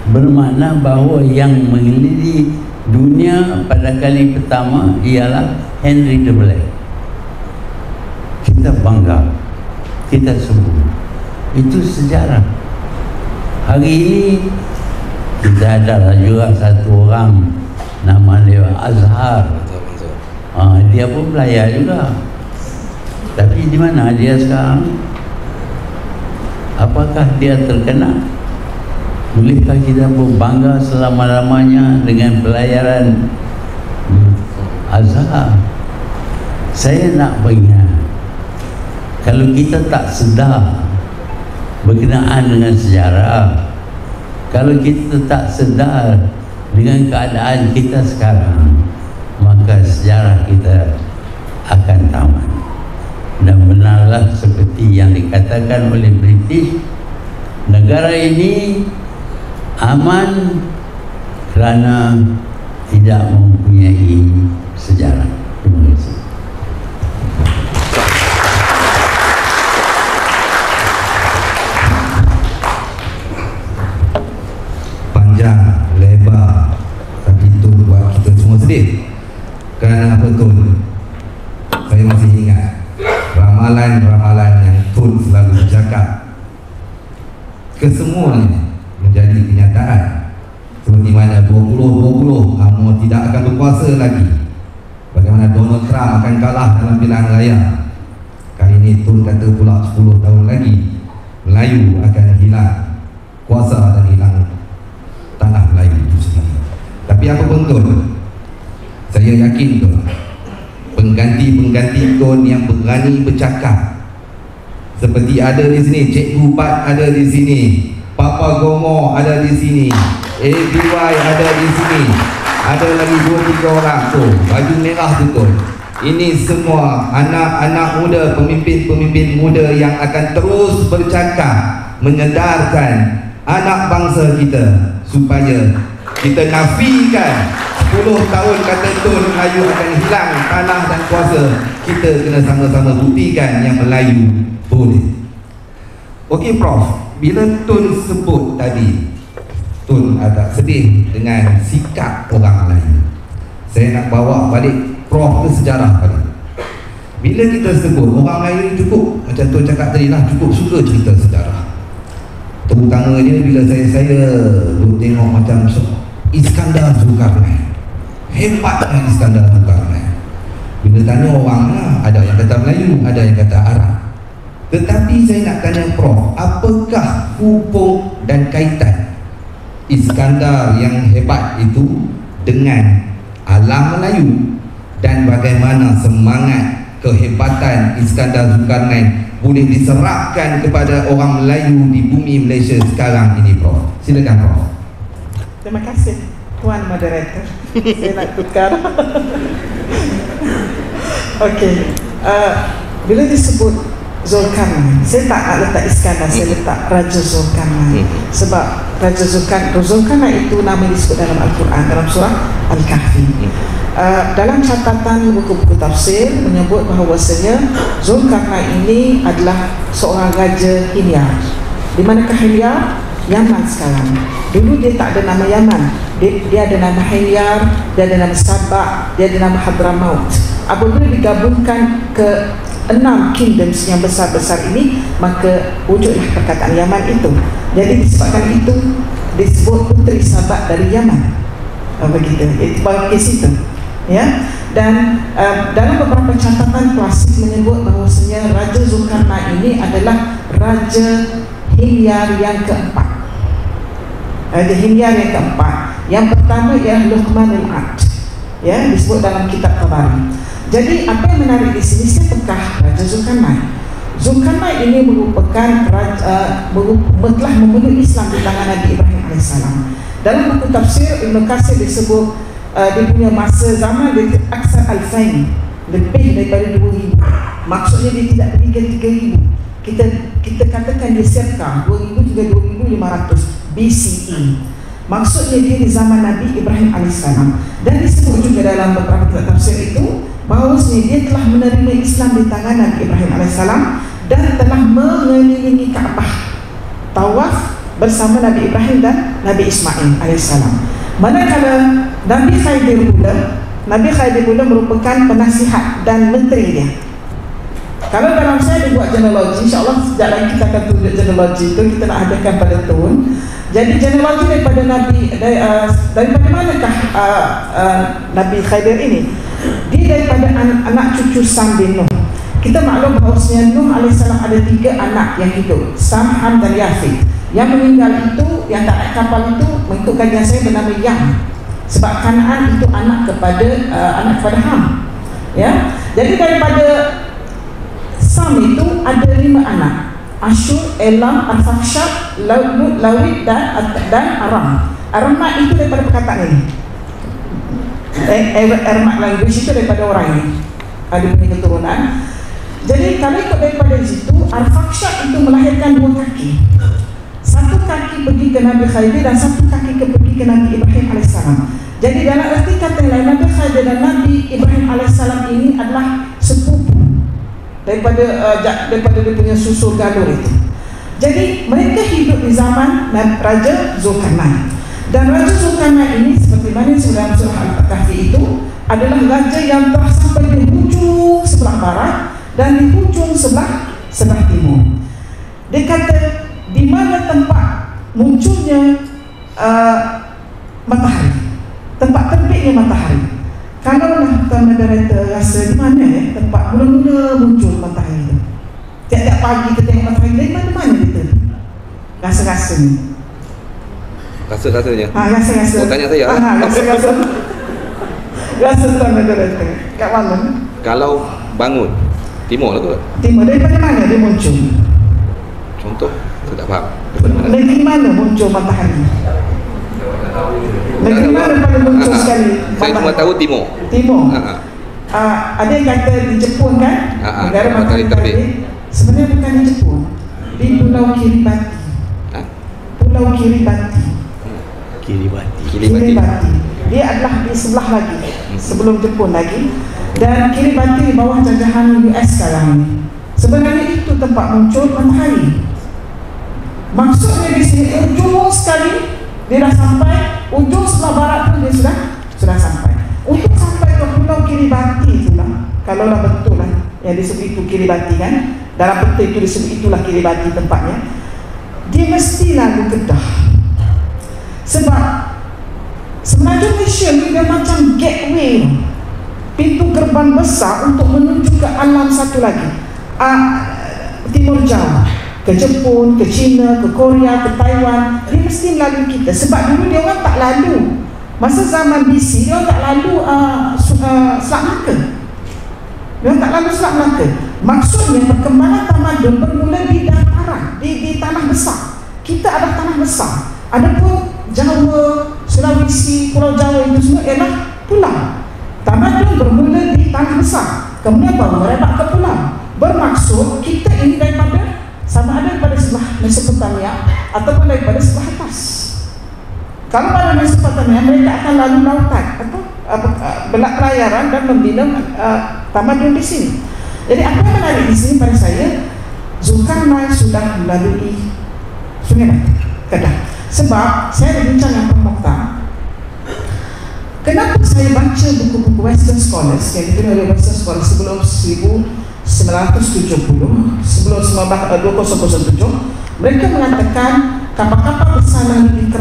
Bermakna bahawa yang mengelilingi dunia pada kali pertama ialah Henry the Black. Kita bangga, kita sebut. Itu sejarah. Hari ini kita ada juga satu orang nama dia Azhar. Dia pun belayar juga. Tapi di mana dia sekarang? Apakah dia terkenal? Bolehkah kita berbangga selama-lamanya dengan pelayaran Azhar? Saya nak beringat, kalau kita tak sedar berkenaan dengan sejarah, kalau kita tak sedar dengan keadaan kita sekarang, maka sejarah kita akan tamat. Dan benarlah seperti yang dikatakan oleh British, negara ini aman kerana tidak mempunyai sejarah. Terima kasih. Panjang, lebar, tapi itu buat kita semua sedih. Kerana apa Tun? Saya masih ingat ramalan-ramalan yang Tun selalu bercakap, kesemuanya menjadi kenyataan. Seperti mana 2020 UMNO tidak akan berkuasa lagi, bagaimana Donald Trump akan kalah dalam pilihan raya. Kali ini Tun kata pula 10 tahun lagi Melayu akan hilang kuasa dan hilang tanah Melayu itu sendiri. Tapi apa pun Tun, saya yakin Tun, pengganti-pengganti tun yang berani bercakap. Seperti ada di sini Cikgu Pat ada di sini, Papa Gomo ada di sini, ABY ada di sini, ada lagi 2-3 orang tu baju merah tu. Ini semua anak-anak muda, pemimpin-pemimpin muda yang akan terus bercakap, menyedarkan anak bangsa kita supaya kita nafikan 10 tahun kata Tun Melayu akan hilang tanah dan kuasa. Kita kena sama-sama buktikan yang Melayu boleh. Okey Prof, bila Tun sebut tadi Tun agak sedih dengan sikap orang Melayu, saya nak bawa balik Prof ke sejarah balik. Bila kita sebut orang Melayu cukup, macam Tun cakap tadi lah, cukup suka cerita sejarah. Terutamanya bila saya duk tengok macam Iskandar Zulkarnain, hebatnya Iskandar Zulkarnain. Bila tanya orang lah, ada yang kata Melayu, ada yang kata Arab. Tetapi saya nak tanya Prof, apakah hubung dan kaitan Iskandar yang hebat itu dengan alam Melayu, dan bagaimana semangat kehebatan Iskandar Zulkarnain boleh diserapkan kepada orang Melayu di bumi Malaysia sekarang ini, Prof? Silakan Prof. Terima kasih Tuan Moderator. Saya nak tukar. Okey, bila disebut Zulkarnain, saya tak nak letak Iskandar, saya letak Raja Zulkarnain. Sebab Raja Zulkarnain itu nama disebut dalam Al-Quran, dalam surah Al-Kahfi. Dalam catatan buku-buku tafsir menyebut bahawasanya Zulkarnain ini adalah seorang Raja Himyar. Di manakah Himyar? Yaman sekarang. Dulu dia tak ada nama Yaman, dia ada nama Himyar, dia ada nama Sabak, dia ada nama Hadramaut. Apabila digabungkan ke 6 kingdoms yang besar-besar ini, maka wujudlah perkataan Yaman itu. Jadi disebabkan itu disebut puteri Sabak dari Yaman. Begitu, itu bagi situ. Ya, dan dalam beberapa catatan klasik menyebut bahawasanya Raja Zulkarnain ini adalah Raja Himyar yang keempat. Raja Himyar yang keempat. Yang pertama ialah Luqman al-Abd, ya, disebut dalam kitab Tabari. Jadi apa yang menarik di sini, siapakah Raja Zulkarnain? Zulkarnain ini merupakan telah memeluk Islam di tangan Nabi Ibrahim AS. Dalam buku tafsir Ibn Katsir disebut dia punya masa zaman dia aksar alfain, lebih daripada 2000. Maksudnya dia tidak pergi ke 3000. Kita katakan dia circa 2000 juga 2500 BCE. Maksudnya dia di zaman Nabi Ibrahim AS. Dan disebut juga dalam beberapa kitab tafsir itu bahawasanya dia telah menerima Islam di tangan Nabi Ibrahim AS dan telah mengelilingi Kaabah, tawaf bersama Nabi Ibrahim dan Nabi Ismail AS. Manakala Nabi Khidir pula merupakan penasihat dan menteri dia. Kalau dalam saya dibuat genealogi, insyaAllah sekejap lagi kita akan tunjuk genealogi itu, kita nak adakan pada Tun. Jadi genealogi daripada daripada manakah Nabi Khidir ini? Dia daripada anak cucu Sam bin Nuh. Kita maklum bahawasanya Nuh AS ada 3 anak yang hidup, Sam, Ham dan Yafid. Yang meninggal itu, yang tak naik kapal itu, mengikut kajian saya bernama Yam. Sebab Kanaan itu anak kepada Ham. Ya. Jadi daripada Sam itu ada 5 anak, Ashur, Elam, Arfakhshad, Lut, Lawid dan Aram. Aramat itu daripada perkataan ini. Aramat language itu daripada orang ini, ada punya keturunan. Jadi kalau ikut daripada situ, Arfakhshad itu melahirkan 2 kaki. Satu kaki pergi ke Nabi Khidir dan satu kaki pergi ke Nabi Ibrahim AS. Jadi dalam arti kata lain, Nabi Khidir dan Nabi Ibrahim AS ini adalah sepupu daripada dia punya susul galur itu. Jadi mereka hidup di zaman Raja Zulkarnain. Dan Raja Zulkarnain ini seperti mana dalam surah Al-Kahfi itu adalah raja yang telah sampai di hujung sebelah barat dan di hujung sebelah timur. Dia kata di mana tempat munculnya matahari, tempat terbitnya matahari. Kalaulah Tuan Moderator rasa di mana tempat mula-mula muncul matahari itu, tiap-tiap pagi kita tengok matahari, dari mana dia terbit? Rasa-rasanya. Rasa-rasanya? Rasa-rasa. Mau tanya saya? Rasa-rasa. Rasa Tuan Moderator kat malam. Kalau bangun timur lah kot. Timur, daripada mana dia muncul? Contoh, saya tak faham. Daripada mana? Negeri mana muncul matahari? Negeri mana pada muncul sekali? Saya cuma tahu timur. Timur. Ada yang kata di Jepun kan, negara matahari terbit. Sebenarnya bukan di Jepun, di Pulau Kiribati. Pulau Kiribati. Kiribati. Dia adalah di sebelah lagi, sebelum Jepun lagi. Dan Kiribati di bawah jajahan US sekarang ni. Sebenarnya itu tempat muncul matahari. Maksudnya di sini ujung sekali dia dah sampai, ujung sebelah barat pun dia sudah sampai. Untuk sampai ke Pulau Kiribati itulah, kalaulah betul lah yang disebut itu Kiribati kan, dalam peta itu disebut itulah Kiribati tempatnya, dia mesti lalu Kedah. Sebab semenanjung Malaysia ni dia macam gateway, pintu gerbang besar untuk menuju ke alam satu lagi, Timur Jauh, ke Jepun, ke China, ke Korea, ke Taiwan. Dia mesti melalui kita. Sebab dulu dia orang tak lalu, masa zaman BC dia orang tak lalu Selat Melaka. Dia orang tak lalu Selat Melaka. Maksudnya perkembangan tamadun bermula di dataran, di tanah besar. Kita ada tanah besar. Adapun Jawa, Sulawesi, Pulau Jawa itu semua ialah pulau. Tamadun bermula di tanah besar, kemudian baru merebak ke pulau. Bermaksud kita ini daripada, sama ada daripada sebelah Mesopotamia ataupun daripada sebelah atas. Kalau pada Mesopotamia, mereka akan lalu lautan atau belak pelayaran dan membina tamadun di sini. Jadi apa yang menarik di sini pada saya, Zulkarnain sudah melalui Sungai Batu, Kedah. Sebab saya berbincang dengan Prof. Mokhtar, kenapa saya baca buku-buku Western Scholars yang diberi oleh Western Scholars sebelum 1970, sebelum 2007, mereka mengatakan kapal-kapal besar lalu di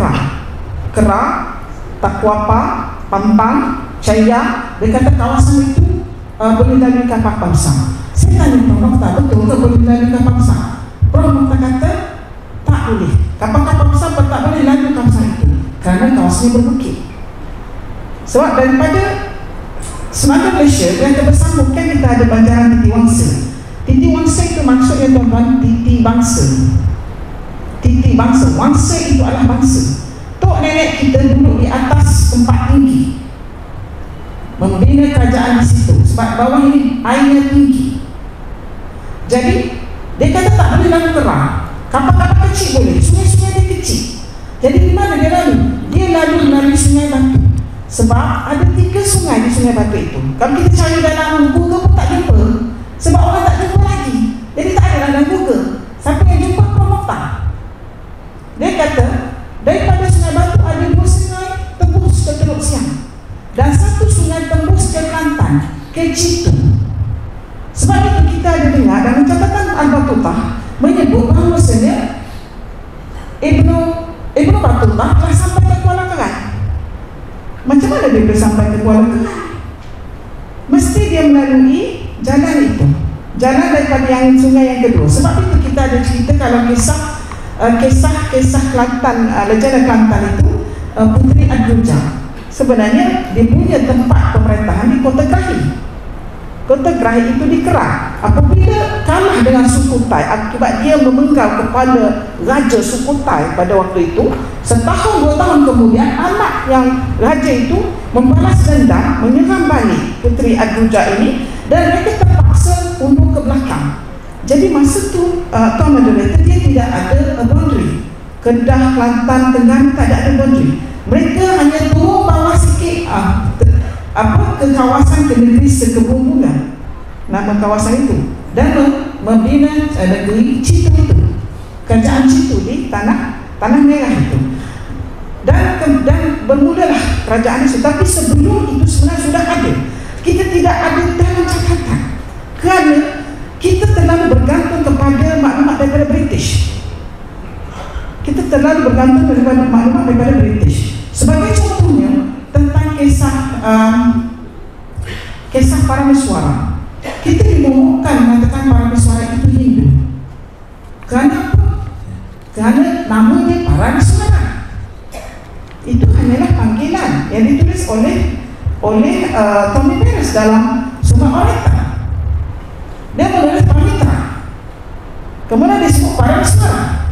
Kerak, Takwapa, Pampang, Jaya. Dia kata kawasan itu boleh lalui kapal besar. Saya tanya Prof. Mokhtar, betul ke boleh lalui kapal besar? Prof. Mokhtar kata tak boleh. Kapal-kapal besar tak boleh lalui kawasan itu kerana kawasan ini berbukit. Sebab daripada Semenanjung Malaysia yang tersambung kan kita ada banjaran Titi Wangsa. Titi Wangsa itu maksudnya tuan-tuan titi bangsa. Titi bangsa, Wangsa itu adalah bangsa. Tok nenek kita duduk di atas tempat tinggi, membina kerajaan di situ. Sebab bawah ini airnya tinggi. Jadi dia kata tak boleh lalu Kerak. Kapal-kapal kecil boleh, sungai-sungai dia kecil. Jadi di mana dia lalu? Dia lalu melalui Sungai Batu. Sebab ada 3 sungai di Sungai Batu itu. Kalau kita cari dalam Google pun tak jumpa. Sebab orang tak jumpa lagi. Jadi tak ada dalam Google. Siapa yang jumpa Prof. Mokhtar? Dia kata daripada Sungai Batu ada 2 sungai tembus ke Teluk Siang dan 1 sungai tembus ke Kelantan, ke Citu. Sebab itu kita ada dengar dalam catatan Al-Batutah menyebut bahawasanya Ibnu Batutah telah sampai ke Kuala Kerat. Macam mana dia boleh sampai ke Kuala Kerat? Mesti dia melalui jalan itu, jalan daripada yang sungai yang kedua. Sebab itu kita ada cerita kalau kisah Kelantan, legenda Kelantan itu Puteri Adruja. Sebenarnya dia punya tempat pemerintahan di Kota Grahi. Kota Grahi itu di Kerak. Apabila kalah dengan Sukhothai akibat dia memenggal kepala Raja Sukhothai pada waktu itu, setahun 2 tahun kemudian anak yang raja itu membalas dendam, menyerang balik Puteri Adruja ini dan mereka terpaksa undur ke belakang. Jadi masa tu Tuan Moderator, dia tidak ada boundary. Kedah, Kelantan, Terengganu tak ada boundary. Mereka hanya turun bawah sikit ke kawasan ke negeri Sekebumbungan, nama kawasan itu, dan membina negeri Citu itu, kerajaan Citu di tanah merah itu. Dan bermulalah kerajaan itu. Tapi sebelum itu sebenarnya sudah ada. Kita tidak ada dalam catatan kerana kita terlalu bergantung kepada maklumat daripada British. Kita terlalu bergantung kepada maklumat daripada British. Sebagai contohnya tentang kisah Parameswara, kita dimomokkan mengatakan Parameswara itu Hindu. Kerana apa? Kerana namanya Parameswara. Itu hanyalah panggilan yang ditulis oleh Tommy Paris dalam Sumaoreta. Dia menulis Pamitra, kemudian disebut Parameswara.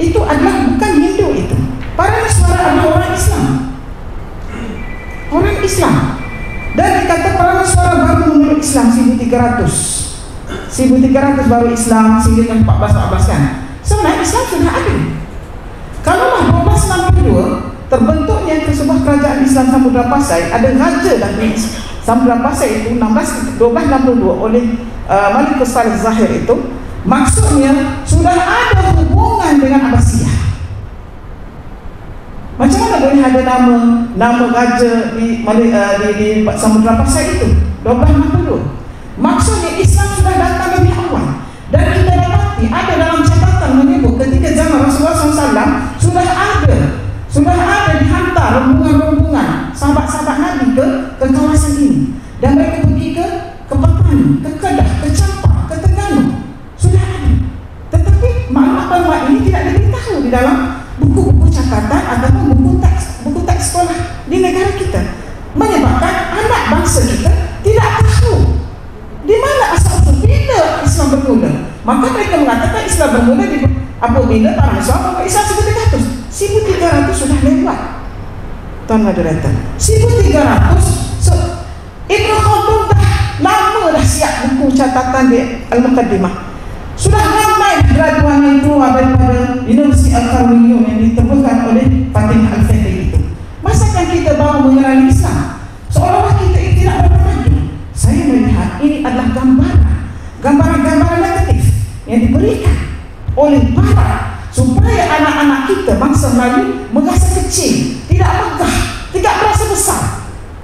Itu adalah bukan Hindu itu. Parameswara adalah orang Islam. Orang Islam. Dan dikata Parameswara baru memeluk Islam 1300 baru Islam, 1414 kan. Sebenarnya Islam sudah ada. Kalaulah 1262 terbentuknya sebuah kerajaan Islam Samudra Pasai, ada raja dari Samudra Pasai itu 1262 oleh Malik Salih Zahir itu, maksudnya sudah ada hubungan dengan Abbasiyah. Macam mana boleh ada nama raja di Samudra Pasai itu 1262? Maksudnya Islam sudah datang lebih awal. Dan kita dapati ada dalam catatan menyebut ketika zaman Rasulullah SAW sudah ada dihantar rombongan sahabat-sahabat Nabi ke kawasan ini, dan mereka pergi ke Petani, ke Kedah, ke Campak, ke Terengganu. Sudah ada, tetapi maklumat ini tidak diberitahu di dalam buku-buku catatan ataupun buku teks sekolah di negara kita, menyebabkan anak bangsa kita tidak tahu di mana asal-usul bila Islam bermula. Maka mereka mengatakan Islam bermula apabila Parameswara membuat Islam 1300. 1300 sudah lewat, Tuan Moderator. 1300 Ibn Khaldun dah lama dah siap buku catatan di Al-Muqaddimah. Sudah ramai graduan yang keluar daripada Universiti Al-Qarniyun yang ditemukan oleh Fatimah Al-Fatih itu. Masakan kita baru mengenali Islam seolah-olah kita tidak berpadu. Saya melihat ini adalah gambaran negatif yang diberikan oleh Barat supaya anak-anak kita bangsa Melayu merasa kecil, tidak megah, tidak merasa besar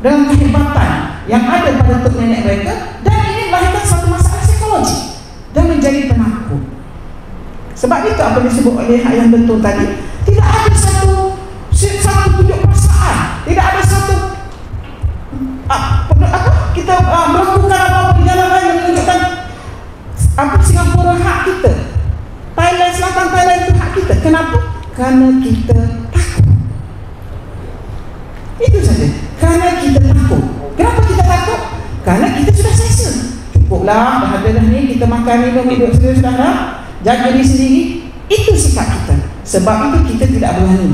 dengan kehebatan yang ada pada tok nenek mereka, dan ini melahirkan satu masalah psikologi dan menjadi penakut. Sebab itu apa disebut oleh yang betul tadi, tidak ada satu tunjuk perasaan, tidak ada satu kita melakukan apa perjalanan yang menunjukkan Singapura hak kita, Thailand, Selatan Thailand itu hak kita. Kenapa? Karena kita takut. Itu saja. Karena kita takut. Kenapa kita takut? Karena kita sudah selesa. Cukuplah, dah ada dah ni, kita makan minum hidup sudah dah, jaga diri sendiri. Itu sikap kita. Sebab itu kita tidak berani.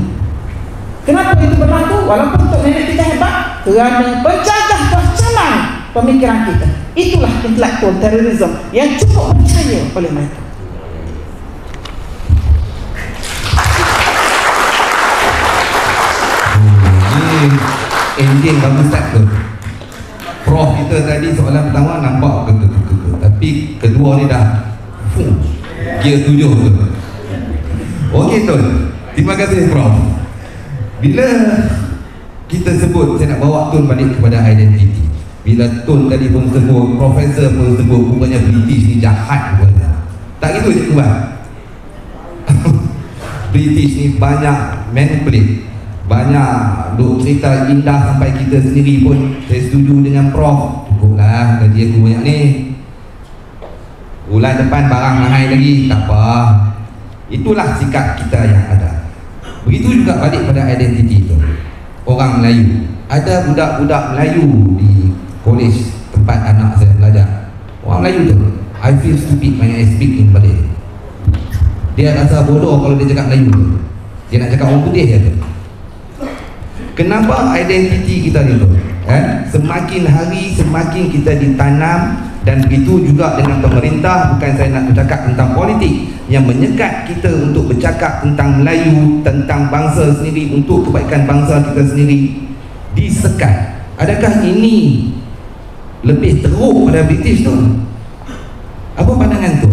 Kenapa itu berlaku? Walaupun untuk nenek kita hebat, kerana penjajah bercalang pemikiran kita. Itulah intellectual terrorism yang cukup percaya oleh mereka. Ini ending bagus tak tu? Prof kita tadi soalan pertama nampak tapi kedua ni dah gear 7 tu. Okey Tun, terima kasih Prof. Bila kita sebut, saya nak bawa Tun balik kepada identiti. Bila Tun tadi pun sebut, Profesor pun sebut, bukannya British ni jahat pun. Tak gitu je Tuan. British ni banyak manipulate, banyak duk cerita indah sampai kita sendiri pun. Saya setuju dengan Prof. Cukuplah gaji aku banyak ni, bulan depan barang mahal lagi, tak apa. Itulah sikap kita yang ada. Begitu juga balik pada identiti tu. Orang Melayu, ada budak-budak Melayu di kolej tempat anak saya belajar. Orang Melayu tu, I feel stupid when I speak in Malay. Dia rasa bodoh kalau dia cakap Melayu tu. Dia nak cakap orang putih je tu. Kenapa identiti kita ni tu? Semakin hari semakin kita ditanam. Dan begitu juga dengan pemerintah. Bukan saya nak bercakap tentang politik, yang menyekat kita untuk bercakap tentang Melayu, tentang bangsa sendiri, untuk kebaikan bangsa kita sendiri, disekat. Adakah ini lebih teruk pada British tu? Apa pandangan tu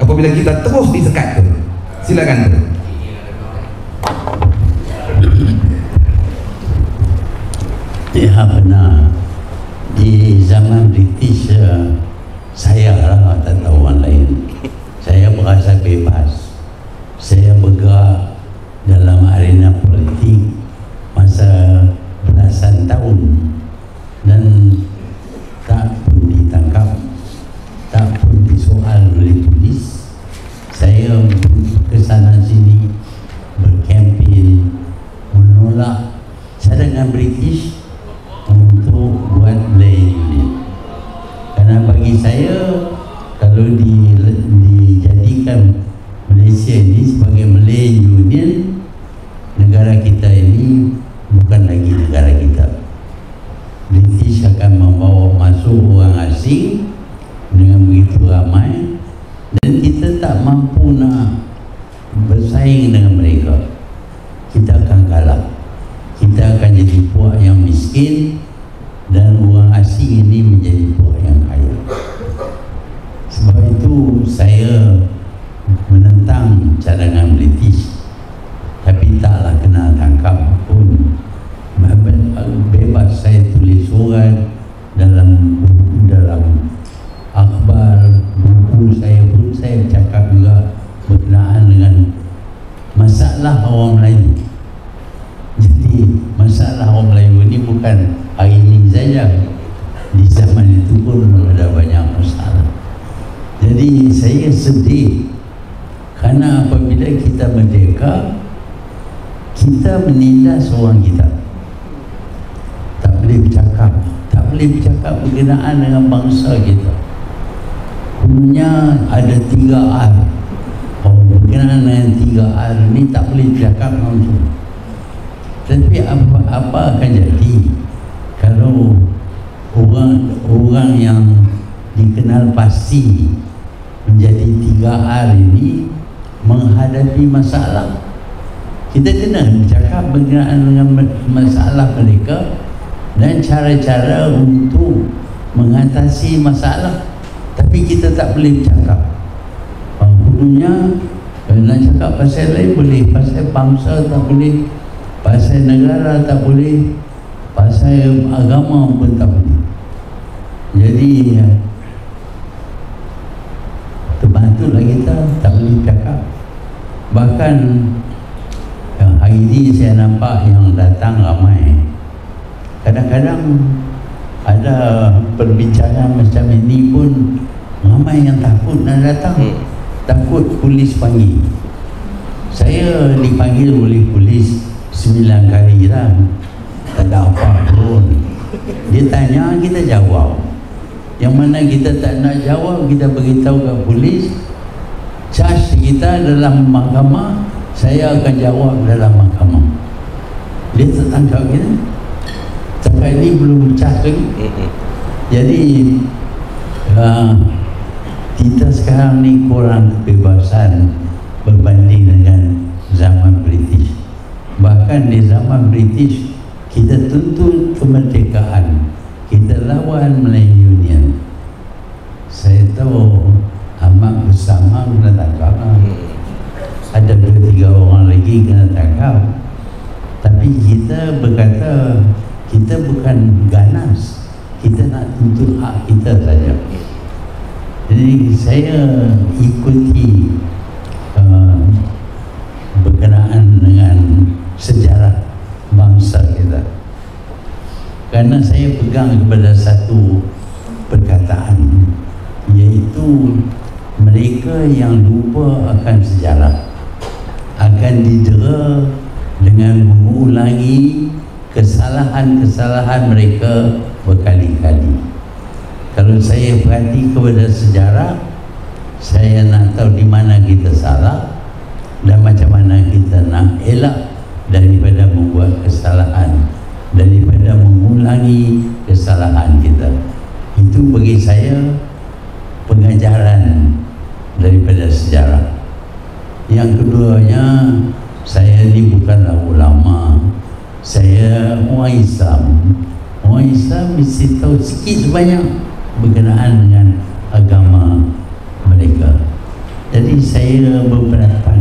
apabila kita terus disekat tu? Silakan tu. Ya benar. Di zaman British saya lah, tak tahu orang lain, saya merasa bebas. Saya bergerak dalam arena politik masa belasan tahun dan tak pun ditangkap, tak pun disoal oleh polis. Saya ke sana sini berkempen menolak cadangan British untuk buat Malay Union. bagi saya, kalau dijadikan Malaysia ini sebagai Malay Union, negara kita ini bukan lagi negara kita. British akan membawa masuk orang asing dengan begitu ramai, dan kita tak mampu nak bersaing dengan mereka. Kita akan kalah. Kita akan jadi puak yang miskin, dan orang asing ini menjadi puak yang kaya. Sebab itu saya menentang cadangan British, tapi taklah kena tangkap pun. Bebas saya tulis surat dalam akhbar, buku saya pun saya cakap juga berkenaan dengan masalah orang Melayu. Jadi masalah orang Melayu ini bukan hari ini saja, di zaman itu pun ada banyak masalah. Jadi saya sedih kerana apabila kita merdeka, kita menindas orang kita. Tak boleh bercakap berkenaan dengan bangsa kita. Punya ada 3R. Berkenaan dengan 3R ni tak boleh bercakap langsung. Tapi apa akan jadi kalau orang yang dikenal pasti menjadi 3R ini menghadapi masalah? Kita kena bercakap berkenaan dengan masalah mereka dan cara-cara untuk mengatasi masalah. Tapi kita tak boleh bercakap. Dulunya nak cakap pasal lain boleh, pasal bangsa tak boleh, pasal negara tak boleh, pasal agama pun tak boleh. Jadi terbantulah kita tak boleh cakap. Bahkan hari ini saya nampak yang datang ramai. Kadang-kadang ada perbincangan macam ini pun ramai yang takut nak datang. Takut polis panggil. Saya dipanggil oleh polis 9 kali lah, tak ada apa pun. Dia tanya, kita jawab. Yang mana kita tak nak jawab, kita beritahu ke polis, charge kita dalam mahkamah, saya akan jawab dalam mahkamah. Dia tertangkap kita. Sampai ini belum charge lagi. Jadi kita sekarang ni kurang kebebasan berbanding dengan zaman British. Bahkan di zaman British kita tuntut kemerdekaan, kita lawan Malay Union. Saya tahu Ahmad bersama kena tangkap, ada 2-3 orang lagi kena tangkap. Tapi kita berkata kita bukan ganas, kita nak tuntut hak kita saja. Jadi saya ikuti berkenaan dengan sejarah bangsa kita, karena saya pegang kepada satu perkataan, iaitu mereka yang lupa akan sejarah akan didera dengan mengulangi kesalahan-kesalahan mereka berkali-kali. Kalau saya perhati kepada sejarah, saya nak tahu di mana kita salah dan macam mana kita nak elak daripada membuat kesalahan, daripada mengulangi kesalahan kita. Itu bagi saya pengajaran daripada sejarah. Yang keduanya, saya ni bukanlah ulama, saya orang Islam. Orang Islam mesti tahu sikit sebanyak berkenaan dengan agama mereka. Jadi saya berpendapat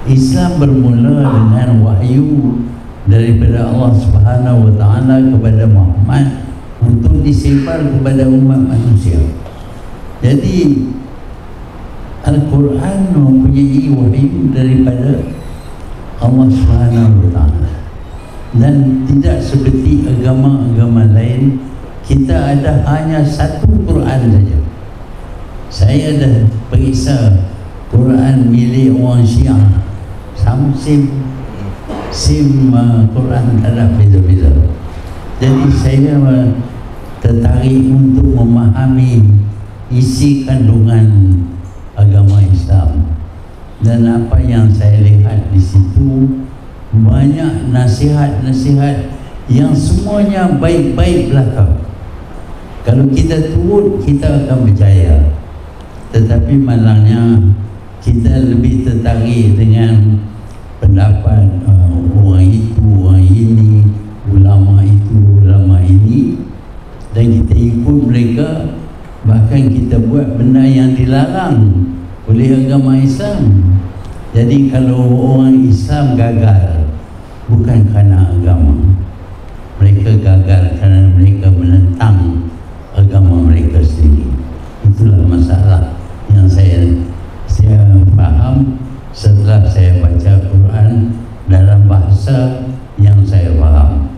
Islam bermula dengan wahyu daripada Allah Subhanahu wa taala kepada Muhammad untuk disebar kepada umat manusia. Jadi Al-Quran mempunyai wahyu daripada Allah Subhanahu wa taala, dan tidak seperti agama-agama lain kita ada hanya satu Quran saja. Saya dah periksa Quran milik orang Syiah, SIM Quran tak ada beza-beza. Jadi saya tertarik untuk memahami isi kandungan agama Islam. Dan apa yang saya lihat di situ, banyak nasihat-nasihat yang semuanya baik-baik belaka. Kalau kita turut, kita akan berjaya. Tetapi malangnya kita lebih tertarik dengan pendapat orang itu, orang ini, ulama itu, ulama ini, dan kita ikut mereka. Bahkan kita buat benda yang dilarang oleh agama Islam. Jadi kalau orang Islam gagal, bukan kerana agama, mereka gagal kerana mereka menentang agama mereka sendiri. Itulah masalah yang saya faham setelah saya baca Quran dalam bahasa yang saya faham.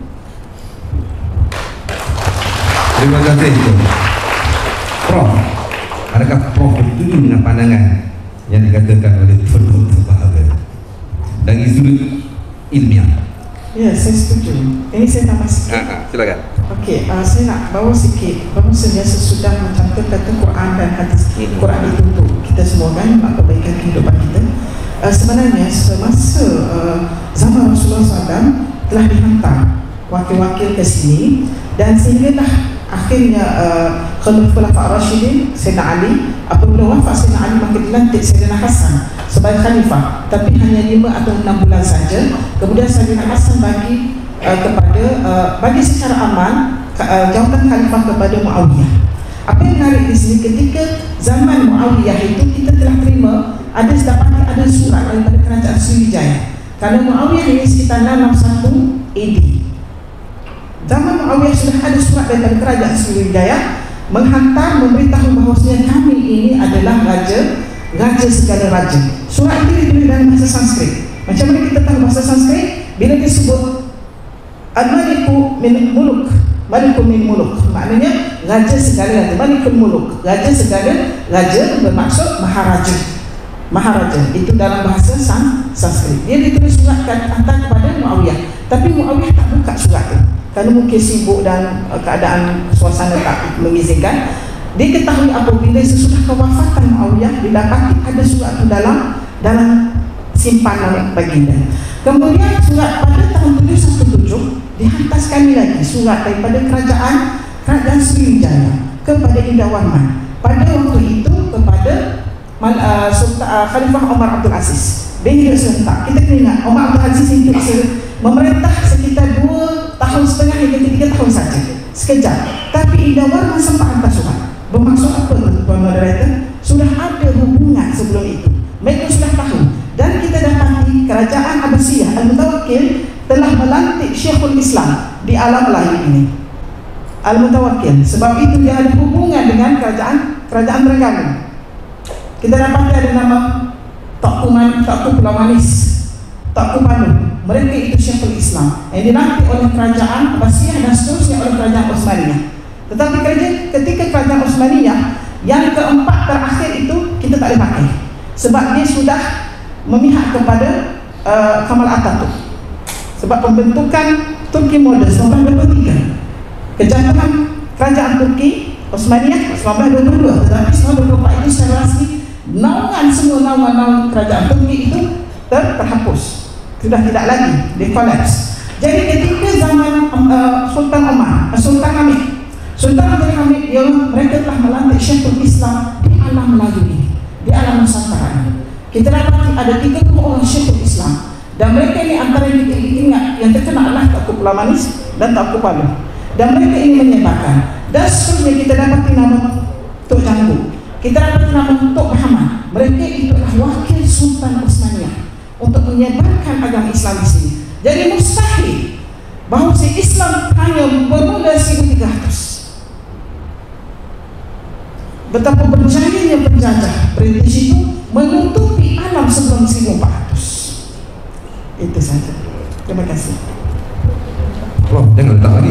Terima kasih Prof. Adakah Prof setuju dengan pandangan yang dikatakan oleh Tuan Dr. Bahagia dari sudut ilmiah? Ya, saya setuju. Ini saya tambah sikit. Silakan. Okey, saya nak bawa sikit. Bahawa sesudah mencantumkan Quran dan hadis. Quran itu untuk kita semua kan, untuk kebaikan kehidupan kita. Sebenarnya semasa zaman Rasulullah SAW telah dihantar wakil-wakil ke sini, dan sehinggalah akhirnya Khulafa' Rashidin, Sayyidina Ali, apabila wafat Sayyidina Ali maka dilantik Sayyidina Hasan sebagai khalifah, tapi hanya 5 atau 6 bulan saja. Kemudian Sayyidina Hasan bagi secara aman jawatan khalifah kepada Muawiyah. Apa yang menarik di sini, ketika zaman Muawiyah itu kita telah terima ada surat daripada kerajaan Sriwijaya. Kerana Muawiyah ini sekitar 661 AD. Zaman Muawiyah sudah ada surat daripada kerajaan Sriwijaya menghantar memberitahu bahawasanya kami ini adalah raja segala raja. Surat itu ditulis dalam bahasa Sanskrit. Macam mana kita tahu bahasa Sanskrit? Bila disebut Al-Maliku min Muluk, Maliku min Muluk, maknanya raja segala raja. Malikul Muluk, raja segala raja, bermaksud maharaja. Maharaja itu dalam bahasa Sanskrit. Dia ditulis surat hantar kepada Muawiyah, tapi Muawiyah tak buka surat itu kerana mungkin sibuk dan keadaan suasana tak mengizinkan. Diketahui apabila sesudah kewafatan Muawiyah didapati ada surat itu dalam simpanan baginda. Kemudian surat pada tahun 717 dihantar sekali lagi surat daripada kerajaan Sriwijaya kepada Indawarman. Pada waktu itu kepada Khalifah Omar Abdul Aziz. Dia hidup serentak. Kita kena ingat Omar Abdul Aziz itu memerintah sekitar 2 tahun setengah hingga 3 tahun saja, sekejap. Tapi Indawarman sempat hantar surat. Bermaksud apa Tuan Moderator? Sudah ada hubungan sebelum itu. Mereka sudah tahu. Dan kita dapati kerajaan Abbasiyah Al-Mutawakkil telah melantik Syekhul Islam di alam lahir ini, Al-Mutawakkil. Sebab itu dia ada hubungan dengan kerajaan Terengganu. Kita dapati ada nama Tauku Pulau Manis, Tauku Panu. Mereka itu Syekhul Islam yang dilantik oleh kerajaan Abbasiyah dan seterusnya oleh kerajaan Osmaniyah. Tetapi ketika kerajaan Osmaniyah yang keempat terakhir itu kita tak boleh pakai, sebab dia sudah memihak kepada Kamal Atatürk. Sebab pembentukan Turki moden 1923, kejatuhan kerajaan Turki Osmaniyah 1922, tetapi 1924 itu secara rasmi semua naungan kerajaan Turki itu terhapus, sudah tidak lagi, dia kolaps. Jadi ketika zaman Sultan Hamid, mereka telah melantik Syekhul Islam di alam Melayu ini, di alam Nusantara ini. Kita dapat ada 30 orang Syekhul Islam, dan mereka ini antara yang kita ingat yang terkenal adalah Tauku Pulau Manis dan Tauku Palu. Dan mereka ini menyebarkan. Dan seterusnya kita dapat nama Tok Jambu, kita dapat nama Tok Muhammad. Mereka itu adalah wakil Sultan Osmaniyah untuk menyebarkan agama Islam di sini. Jadi mustahil bahawa Islam hanya bermula 1300. Betapa berjayanya penjajah British itu menutupi alam sebelum 1400. Itu saja. Terima kasih. Prof, jangan letak lagi.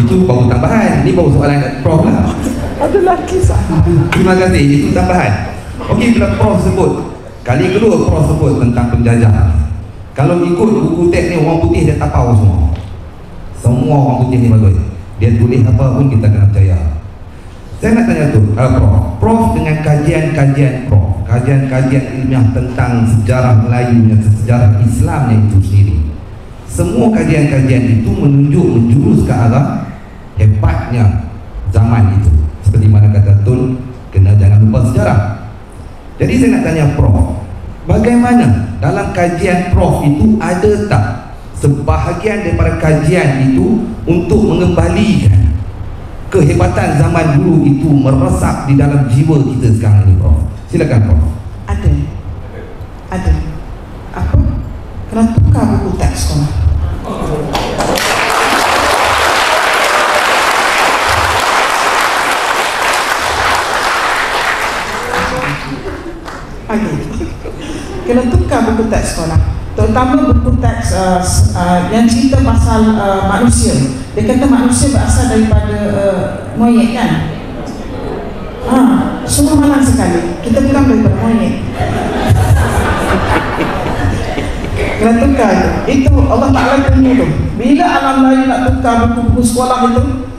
Itu baru tambahan. Ini baru soalan Prof lah. Ada lagi sah. Terima kasih. Itu tambahan. Okey, bila Prof sebut, kali kedua Prof sebut tentang penjajah. Kalau ikut buku teks ni, orang putih dia tapau semua. Semua orang putih ni bagus. Dia tulis apa pun kita kena percaya. Saya nak tanya tu, Prof dengan kajian-kajian Prof, kajian-kajian ilmiah tentang sejarah Melayu, sejarah Islamnya itu sendiri, semua kajian-kajian itu menjurus ke arah hebatnya zaman itu. Seperti mana kata Tun, kena jangan lupa sejarah. Jadi saya nak tanya Prof, bagaimana dalam kajian Prof itu ada tak sebahagian daripada kajian itu untuk mengembalikan kehebatan zaman dulu itu meresap di dalam jiwa kita sekarang ini, Prof? Silakan, Prof. Ada. Apa? Kena tukar buku teks sekolah. Kena tukar buku teks sekolah, terutama buku teks yang cerita pasal manusia. Dia kata manusia berasal daripada monyet kan? Semua malang sekali. Kita bukan daripada monyet. Kena tukar itu. Allah Ta'ala punya tu. Bila alam lain nak tukar buku-buku sekolah itu,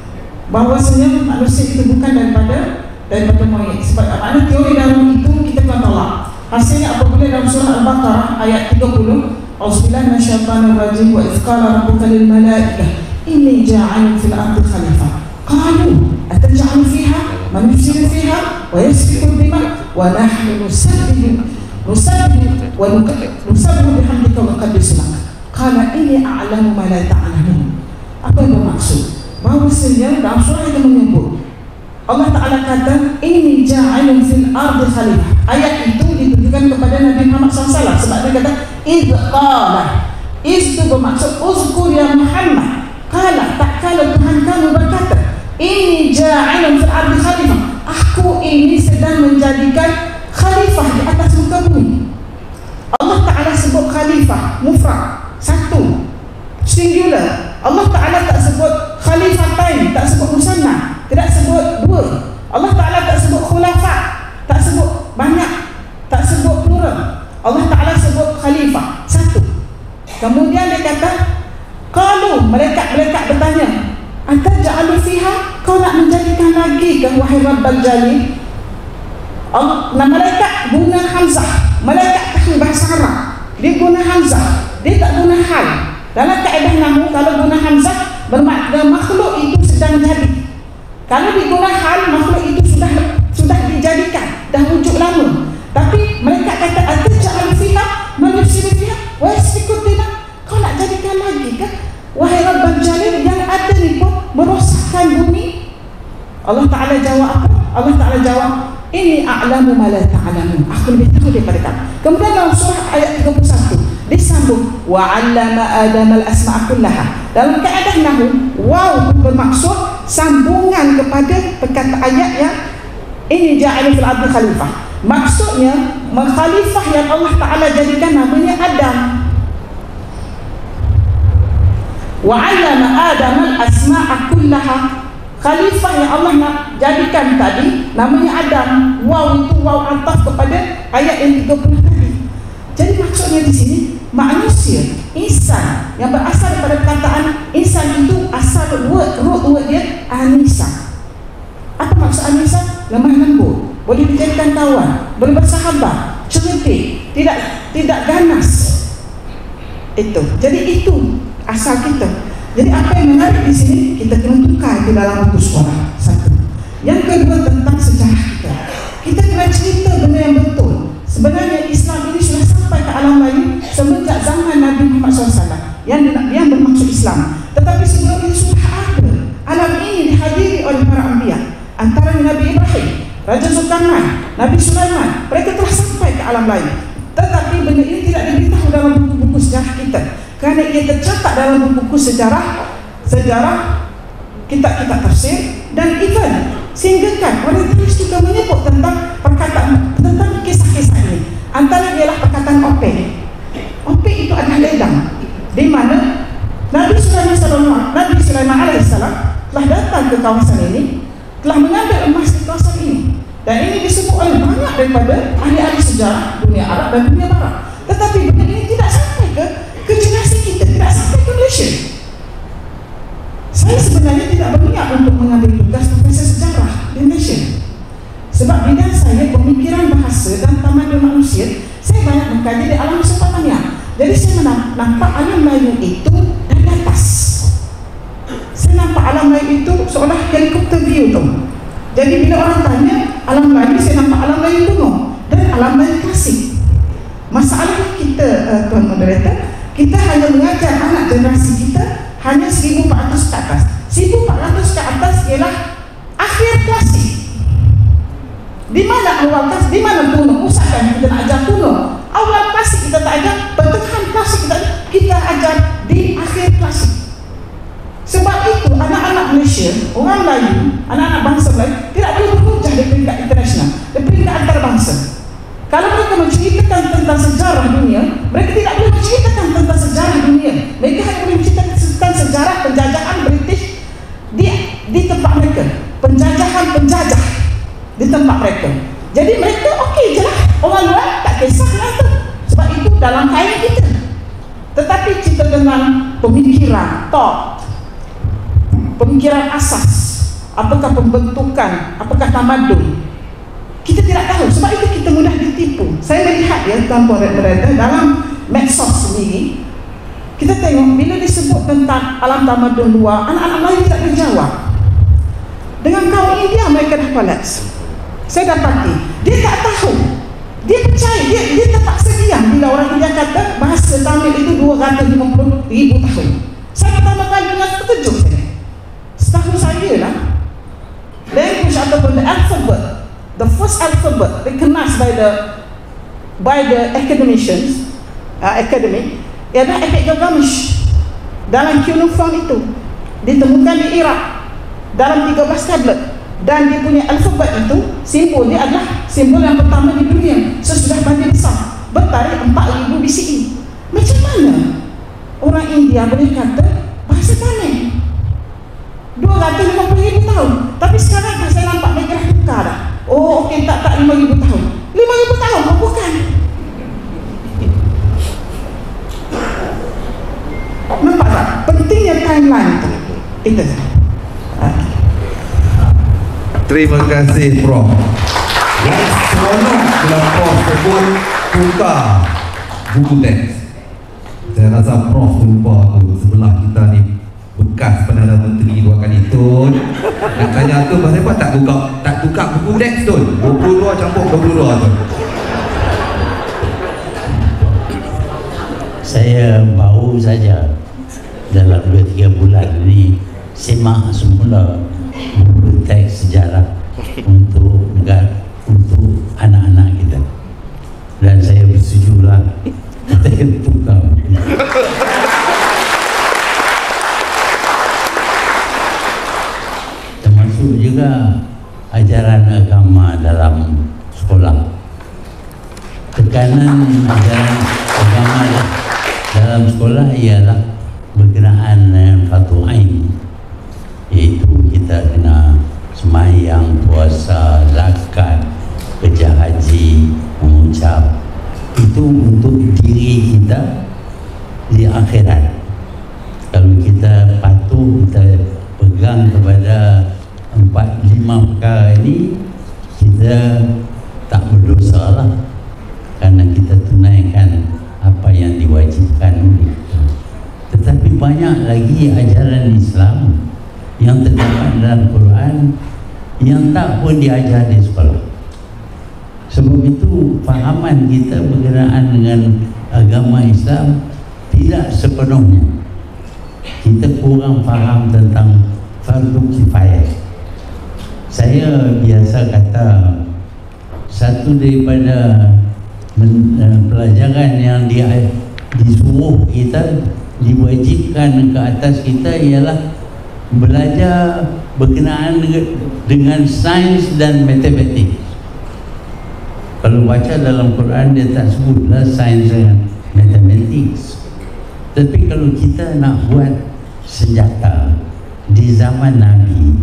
bahawasanya manusia itu bukan daripada monyet. Sebab mana teori dalam itu kita kena tolak. Hasilnya apabila dalam surah Al-Baqarah ayat 30, Auzubillahi minasyaitonirrajim, wa idz qala rabbuka lil malaikah inni ja'alun fil ardi khalifah qalu ataj'alu fiha man yufsidu fiha wa yasfiku ad-dima wa nahnu nusabbihu bihamdika wa nuqaddisu lak qala inni a'lamu ma la ta'lamun. Apa yang bermaksud? Bahawasanya dalam surah itu menyebut Allah Ta'ala kata ini ja'alun fil ardi khalifah. Ayat itu ditujukan kepada Nabi Muhammad SAW. Sebab dia kata idh qala, idh itu bermaksud uzkur ya Muhammad. Qala, tak kala Tuhan kamu berkata ini ja'alun fil ardi khalifah, aku ini sedang menjadikan khalifah di atas muka bumi. Allah Ta'ala sebut khalifah mufrad, satu, singular. Allah Ta'ala tak sebut khalifatain, tak sebut musanna, tidak sebut dua. Allah Ta'ala tak sebut khulafa, tak sebut banyak, tak sebut plural. Allah Ta'ala sebut khalifah, satu. Kemudian dia kata qalu, mereka bertanya ataj'alu fiha, kau nak menjadikan lagi ke wahai Rabbal Jalil? Nah, malaikat guna hamzah. Malaikat tak bahasa Arab, dia guna hamzah, dia tak guna hal. Dalam kaedah nahwu, kalau guna hamzah bermakna makhluk itu sedang jadi. Kalau diguna hal, makhluk itu sudah dijadikan, dah wujud lama. Tapi mereka kata ataj'alu fiha man yufsidu fiha wa yasfiku ad-dima, kau nak jadikan lagi ke wahai Rabbal Jalil yang ada ni pun merosakkan bumi? Allah Ta'ala jawab apa? Allah Ta'ala jawab ini a'lamu ma la ta'lamun, aku lebih tahu daripada kamu. Kemudian dalam surah ayat 31 disambung wa 'allama Adam al-asma'a kullaha. Dalam kaedah nahwu, waw bermaksud sambungan kepada perkataan ayat yang ini ja'alun fil ardi khalifah. Maksudnya khalifah yang Allah Ta'ala jadikan namanya Adam. Wa 'allama Adam al-asma'a kullaha, khalifah yang Allah nak jadikan tadi namanya Adam. Waw itu waw ataf kepada ayat yang 30 tadi. Jadi maksudnya di sini manusia, insan yang berasal daripada perkataan insan itu asal root word dia anisa. Apa maksud anisa? Lemah lembut, boleh dijadikan kawan, boleh bersahabat, cerdik, tidak ganas. Itu. Jadi itu asal kita. Jadi apa yang menarik di sini, kita kena tukar di dalam buku sekolah. Satu. Yang kedua tentang sejarah kita. Kita kena cerita benda yang betul. Sebenarnya Islam ini sudah sampai ke alam lain semenjak zaman Nabi Muhammad SAW yang bermaksud Islam. Tetapi sebelum itu sudah ada. Alam ini dihadiri oleh para anbiya. Antara Nabi Ibrahim, Raja Zulkarnain, Nabi Sulaiman, mereka telah sampai ke alam lain. Tetapi benda ini tidak diberitahu dalam buku-buku sejarah kita, kerana ia tercatat dalam buku-buku sejarah kitab-kitab tafsir, dan even sehinggakan orang tulis juga menyebut tentang perkataan, tentang kisah-kisah ini. Antara ialah perkataan Opek. Opek itu adalah ledang, di mana Nabi Sulaiman alaihissalam telah datang ke kawasan ini, telah mengambil emas di kawasan ini, dan ini disebut oleh banyak daripada ahli-ahli sejarah dunia Arab dan dunia Barat. Tetapi benda ini tidak sampai ke generasi kita, tidak sampai ke Malaysia. Saya sebenarnya tidak berniat untuk mengambil tugas profesor sejarah di Malaysia. Sebab bidang saya pemikiran bahasa dan tamadun manusia, saya banyak mengkaji di alam Mesopotamia. Jadi saya nampak alam Melayu itu dari atas. Saya nampak alam Melayu itu seolah helikopter view tu. Jadi bila orang tanya alam Melayu, saya nampak alam Melayu kuno dan alam Melayu klasik. Masalah kita, Tuan Moderator, kita hanya mengajar anak generasi kita hanya 1400 ke atas. 1400 ke atas ialah akhir klasik. Di mana awal klasik? Di mana kuno? Usahakan kita nak ajar kuno. Awal klasik kita tak ajar, pertengahan klasik kita ajar di akhir klasik. Sebab itu anak-anak Malaysia, orang Melayu, anak-anak bangsa Melayu tidak boleh berhujah di peringkat internasional, di peringkat antarabangsa. Kalau mereka menceritakan tentang sejarah dunia, mereka tidak boleh menceritakan tentang sejarah dunia. Mereka hanya boleh menceritakan tentang sejarah penjajahan British di tempat mereka, penjajahan penjajah di tempat mereka. Jadi mereka okey je lah, orang luar tak kisahlah tu, sebab itu dalam kain kita. Tetapi kita dengan pemikiran thought, pemikiran asas, apakah pembentukan, apakah tamadun, kita tidak tahu. Sebab itu kita mudah ditipu. Saya melihat ya Tuan-Puan Moderator, dalam medsos sendiri, kita tengok bila disebut tentang alam tamadun luar, anak-anak Melayu tidak berjawab. Dengan kaum India mereka dah kolaps. Saya dapati dia tak tahu, dia percaya, dia terpaksa diam bila orang India kata bahasa Tamil itu 250,000 tahun. Saya pertama kali dengar terkejut saya. Setahu saya lah, language ataupun the alphabet, the first alphabet recognized by the academicians, academic, ialah Epic Gilgamesh. Dalam Cuneiform itu ditemukan di Iraq dalam 13 tablet, dan dia punya alfabet itu, simbol dia adalah simbol yang pertama di dunia sesudah banjir besar bertarikh 4000 BCE. Macam mana orang India boleh kata bahasa Tamil 250,000 tahun? Tapi sekarang saya nampak mereka dah tukar dah. Oh okey, tak 5,000 tahun, 5,000 tahun pun bukan. Nampak tak pentingnya timeline itu? Itu Terima kasih Prof. Yang seronok bila Prof sebut tukar buku teks. Saya rasa Prof lupa tu, sebelah kita ni bekas Perdana Menteri 2 kali tu. Nak tanya tu pasal apa tak tukar buku teks tu. 22 campur 22 tu. Saya baru saja dalam 2-3 bulan ini semak semula buku teks sejarah untuk anak-anak kita, dan saya bersetujulah kita kena tukar. Termasuk juga ajaran agama dalam sekolah. Tekanan ajaran agama dalam sekolah ialah berkenaan dengan fardu ain, iaitu kita kena sembahyang, puasa, zakat, kerja haji, mengucap. Itu untuk diri kita di akhirat. Kalau kita patuh, kita pegang kepada 4-5 perkara ini, kita tak berdosa lah, karena kita tunaikan apa yang diwajibkan. Tetapi banyak lagi ajaran Islam yang terdapat dalam Quran yang tak pun diajar di sekolah. Sebab itu fahaman kita berkenaan dengan agama Islam tidak sepenuhnya. Kita kurang faham tentang fardu kifayah. Saya biasa kata satu daripada pelajaran yang disuruh kita, diwajibkan ke atas kita ialah belajar berkenaan dengan sains dan matematik. Kalau baca dalam Quran dia tak sebutlah sains dan matematik. Tapi kalau kita nak buat senjata di zaman Nabi,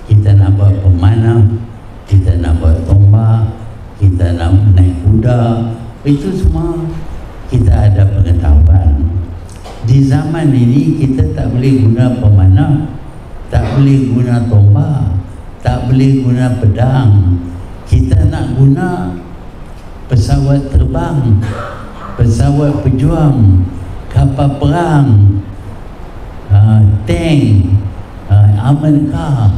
kita nak buat pemanah, kita nak buat tombak, kita nak naik kuda, itu semua kita ada pengetahuan. Di zaman ini kita tak boleh guna pemanah, tak boleh guna tombak, tak boleh guna pedang. Kita nak guna pesawat terbang, pesawat pejuang, kapal perang, tank, armored car.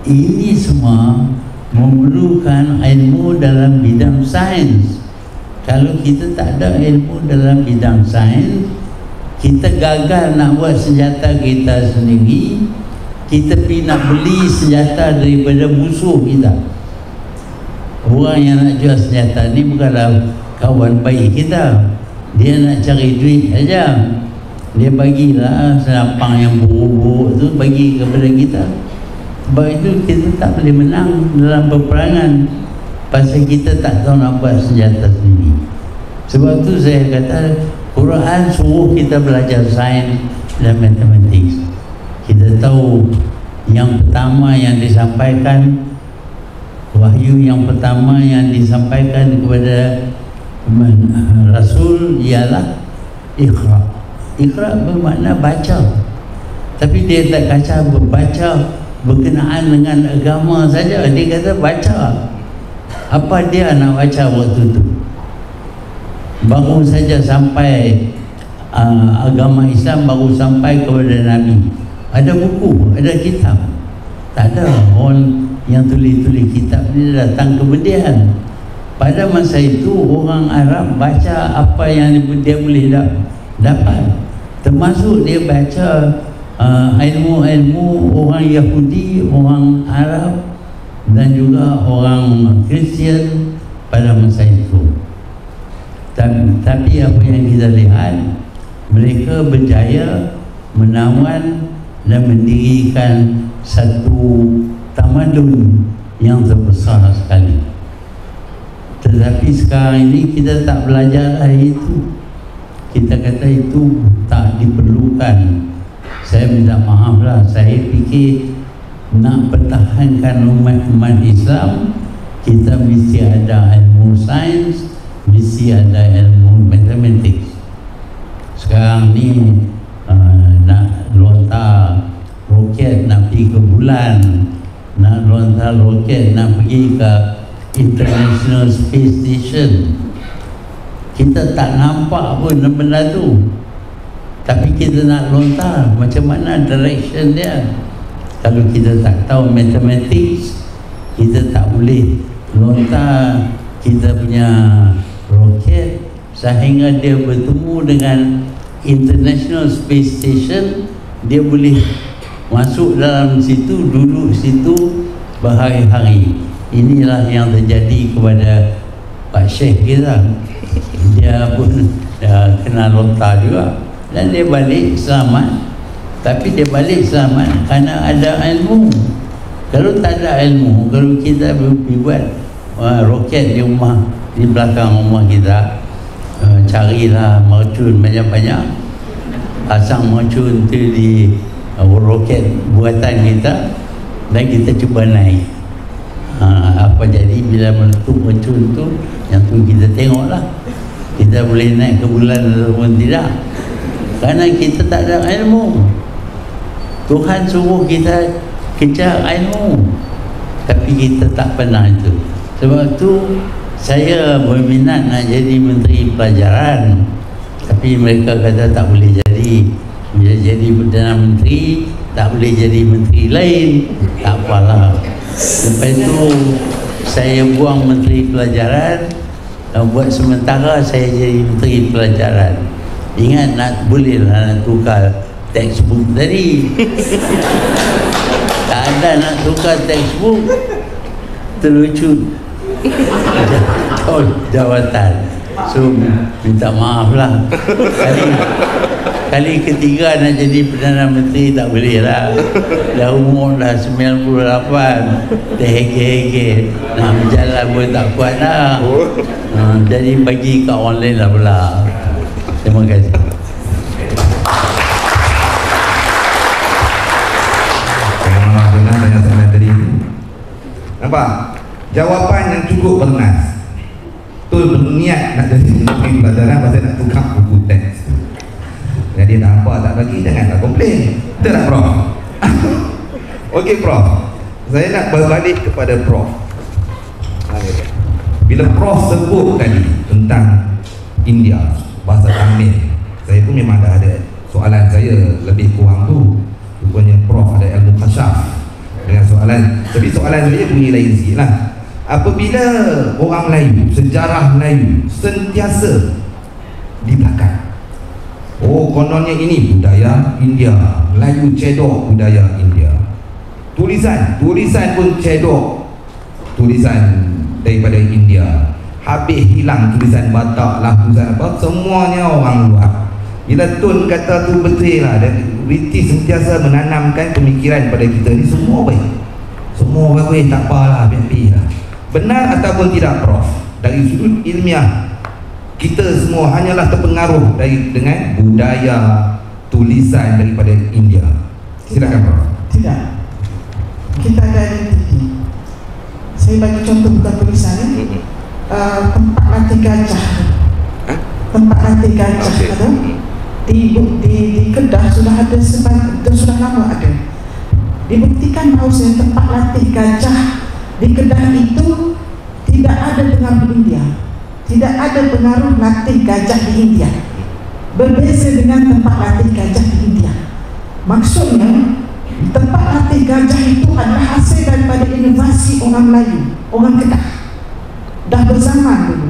Ini semua memerlukan ilmu dalam bidang sains. Kalau kita tak ada ilmu dalam bidang sains, kita gagal nak buat senjata kita sendiri, kita pergi nak beli senjata daripada musuh kita. Orang yang nak jual senjata ni bukanlah kawan baik kita, dia nak cari duit aja. Dia bagilah senampang yang buruk-buruk tu bagi kepada kita. Sebab itu kita tak boleh menang dalam peperangan, pasal kita tak tahu nak buat senjata sendiri. Sebab tu saya kata Quran suruh kita belajar sains dan matematik. Kita tahu yang pertama yang disampaikan, wahyu yang pertama yang disampaikan kepada Rasul ialah Iqra. Iqra bermakna baca. Tapi dia tak kata baca berkenaan dengan agama saja. Dia kata baca. Apa dia nak baca waktu tu? Baru saja sampai agama Islam baru sampai kepada Nabi. Ada buku, ada kitab. Tak ada orang yang tulis-tulis kitab ni datang kemudian. Pada masa itu orang Arab baca apa yang dia boleh dapat. Termasuk dia baca ilmu-ilmu orang Yahudi, orang Arab dan juga orang Kristian pada masa itu. Tapi apa yang kita lihat, mereka berjaya menawan dan mendirikan satu tamadun yang terbesar sekali. Tetapi sekarang ini kita tak belajar itu. Kita kata itu tak diperlukan. Saya minta maaf lah, saya fikir nak pertahankan umat Islam, kita mesti ada ilmu sains, mesti ada ilmu matematik. Sekarang ni nak lontar roket nak pergi ke bulan, nak lontar roket nak pergi ke International Space Station. Kita tak nampak pun benda tu, tapi kita nak lontar, macam mana direction dia? Kalau kita tak tahu matematik, kita tak boleh lontar kita punya roket sehingga dia bertemu dengan International Space Station. Dia boleh masuk dalam situ, duduk situ berhari-hari. Inilah yang terjadi kepada Pak Syekh kita. Dia pun kena lontar juga dan dia balik selamat. Tapi dia balik selamat kerana ada ilmu. Kalau tak ada ilmu, kalau kita buat roket di rumah, di belakang rumah kita, carilah mercun banyak-banyak, pasang mercun tu di roket buatan kita dan kita cuba naik. Apa jadi bila meletup mercun tu, yang tu kita tengoklah kita boleh naik ke bulan ataupun tidak, kerana kita tak ada ilmu. Tuhan suruh kita kejar ilmu, tapi kita tak pernah itu. Sebab tu saya berminat nak jadi Menteri Pelajaran, tapi mereka kata tak boleh jadi. Bila jadi Perdana Menteri, tak boleh jadi menteri lain. Tak apalah. Lepas itu saya buang Menteri Pelajaran, buat sementara saya jadi Menteri Pelajaran. Ingat bolehlah nak tukar textbook tadi. Tak ada nak tukar textbook, terlucut jawatan. So minta maaf lah. Kali ketiga nak jadi Perdana Menteri tak boleh lah. Dah umur dah 98, dah hege-hege, nak berjalan pun tak kuat dah. Jadi bagi kat orang lain lah pula. Terima kasih. Dengan tanya saya tadi itu, nampak? Jawapan yang cukup bernas. Tu berniat nak jadi Menteri Pelajaran pasal nak tukar buku teks. Jadi nampak tak bagi, janganlah komplain. Betul tak, Prof? Okey Prof, saya nak berbalik kepada Prof. Bila Prof sebut tadi tentang India, bahasa Tamil, saya pun memang dah ada soalan saya lebih kurang tu. Rupanya Prof ada ilmu kasyaf dengan soalan. Tapi soalan saya bunyi lain sikit lah. Apabila orang Melayu, sejarah Melayu sentiasa di belakang, oh kononnya ini budaya India, Melayu cedok budaya India, tulisan pun cedok tulisan daripada India, habis hilang tulisan Batak lah, tulisan apa, semuanya orang luar. Bila Tun kata tu betul lah, dan British sentiasa menanamkan pemikiran pada kita ni semua baik, semua baik, tak apalah, biar-biar lah. Benar ataupun tidak Prof, dari sudut ilmiah kita semua hanyalah terpengaruh dengan budaya tulisan daripada India? Silakan Prof. Tidak, kita ada identiti. Saya bagi contoh bukan tulisan ya. Tempat latih gajah, tempat latih gajah ada di Kedah sudah ada sudah lama ada. Dibuktikan bahawa tempat latih gajah di Kedah itu tidak ada pengaruh India, tidak ada pengaruh latih gajah di India. Berbeza dengan tempat latih gajah di India. Maksudnya tempat latih gajah itu adalah hasil daripada inovasi orang Melayu, orang Kedah. Dah berzaman dulu.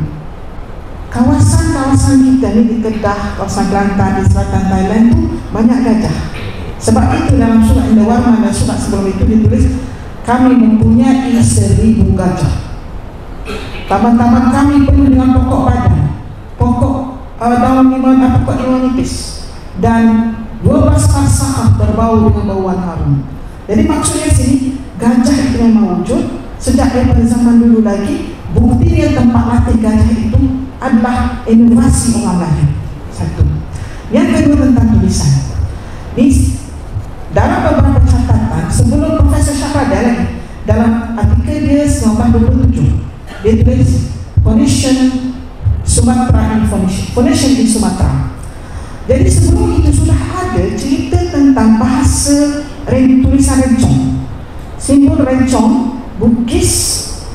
Kawasan-kawasan kita ni di Kedah, kawasan Kelantan, di selatan Thailand tu banyak gajah. Sebab itu dalam surat Indawarman dan surat sebelum itu ditulis, kami mempunyai 1000 gajah. Taman-taman kami penuh dengan pokok badan, pokok daun limau, pokok limau nipis, dan 12 pasah berbau dengan bauan harum. Jadi maksudnya sini gajah itu memang wujud sejak daripada zaman dulu lagi. Bukti dia tempat latih gajah itu adalah inovasi orang lain. Satu. Yang kedua tentang tulisan. Dalam beberapa catatan sebelum Profesor Syahradah lagi, dalam artikel dia 1927, dia tulis Phoenician Sumatra Phoenician in Sumatra. Jadi sebelum itu sudah ada cerita tentang bahasa tulisan rencong, simbol rencong, Bugis,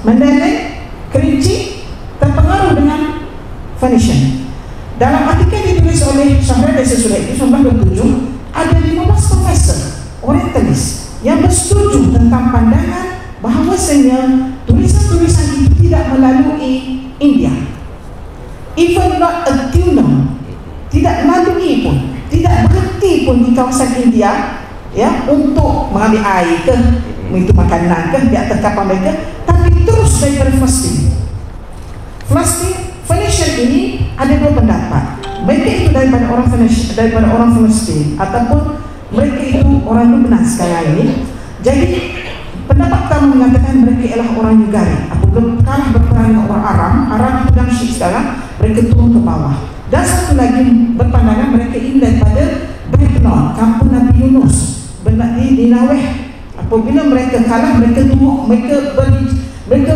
Mandailing, Kerinci terpengaruh dengan Phoenician. Dalam artikel ditulis oleh Syahradah sesudah itu 1927, ada 15 profesor orientalis yang bersetuju tentang pandangan bahawasanya tulisan-tulisan itu tidak melalui India, even not a tuner, tidak melalui pun, tidak berhenti pun di kawasan India ya, untuk mengambil air ke, itu makanan ke di atas kapal mereka, tapi terus daripada Phoenician ini ada dua pendapat. Mereka itu daripada orang Palestin ataupun mereka itu orang Lebanon sekarang ini. Jadi pendapat kami mengatakan mereka ialah orang Yugari. Apabila kalah berperang dengan orang Aram itu dan Syekh sekarang, mereka turun ke bawah. Dan satu lagi berpandangan mereka ini daripada Babylon, kampung Nabi Yunus di Ninaweh. Apabila mereka kalah, mereka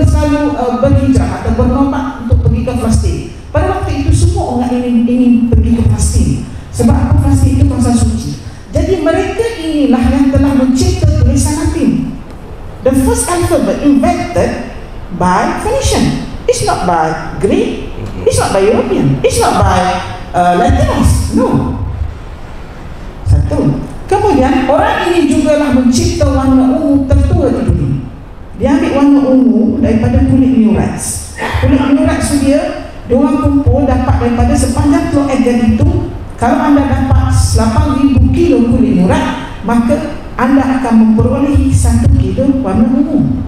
selalu berhijrah atau bernomak untuk pergi ke Palestin. Pada waktu itu semua orang ingin pergi ke Palestin. Sebab apa? Palestin itu kawasan suci. Jadi mereka inilah yang telah mencipta tulisan Latin. The first alphabet invented by Phoenician. It's not by Greek, it's not by European, it's not by Latinos. No. Satu. Kemudian orang ini jugalah mencipta warna ungu tertua di dunia. Dia ambil warna ungu daripada kulit Murex. Kulit Murex dia diorang kumpul dapat daripada sepanjang Teluk Egan itu. Kalau anda dapat 8,000 kilo kulit Murex, maka anda akan memperolehi 1 kilo warna ungu.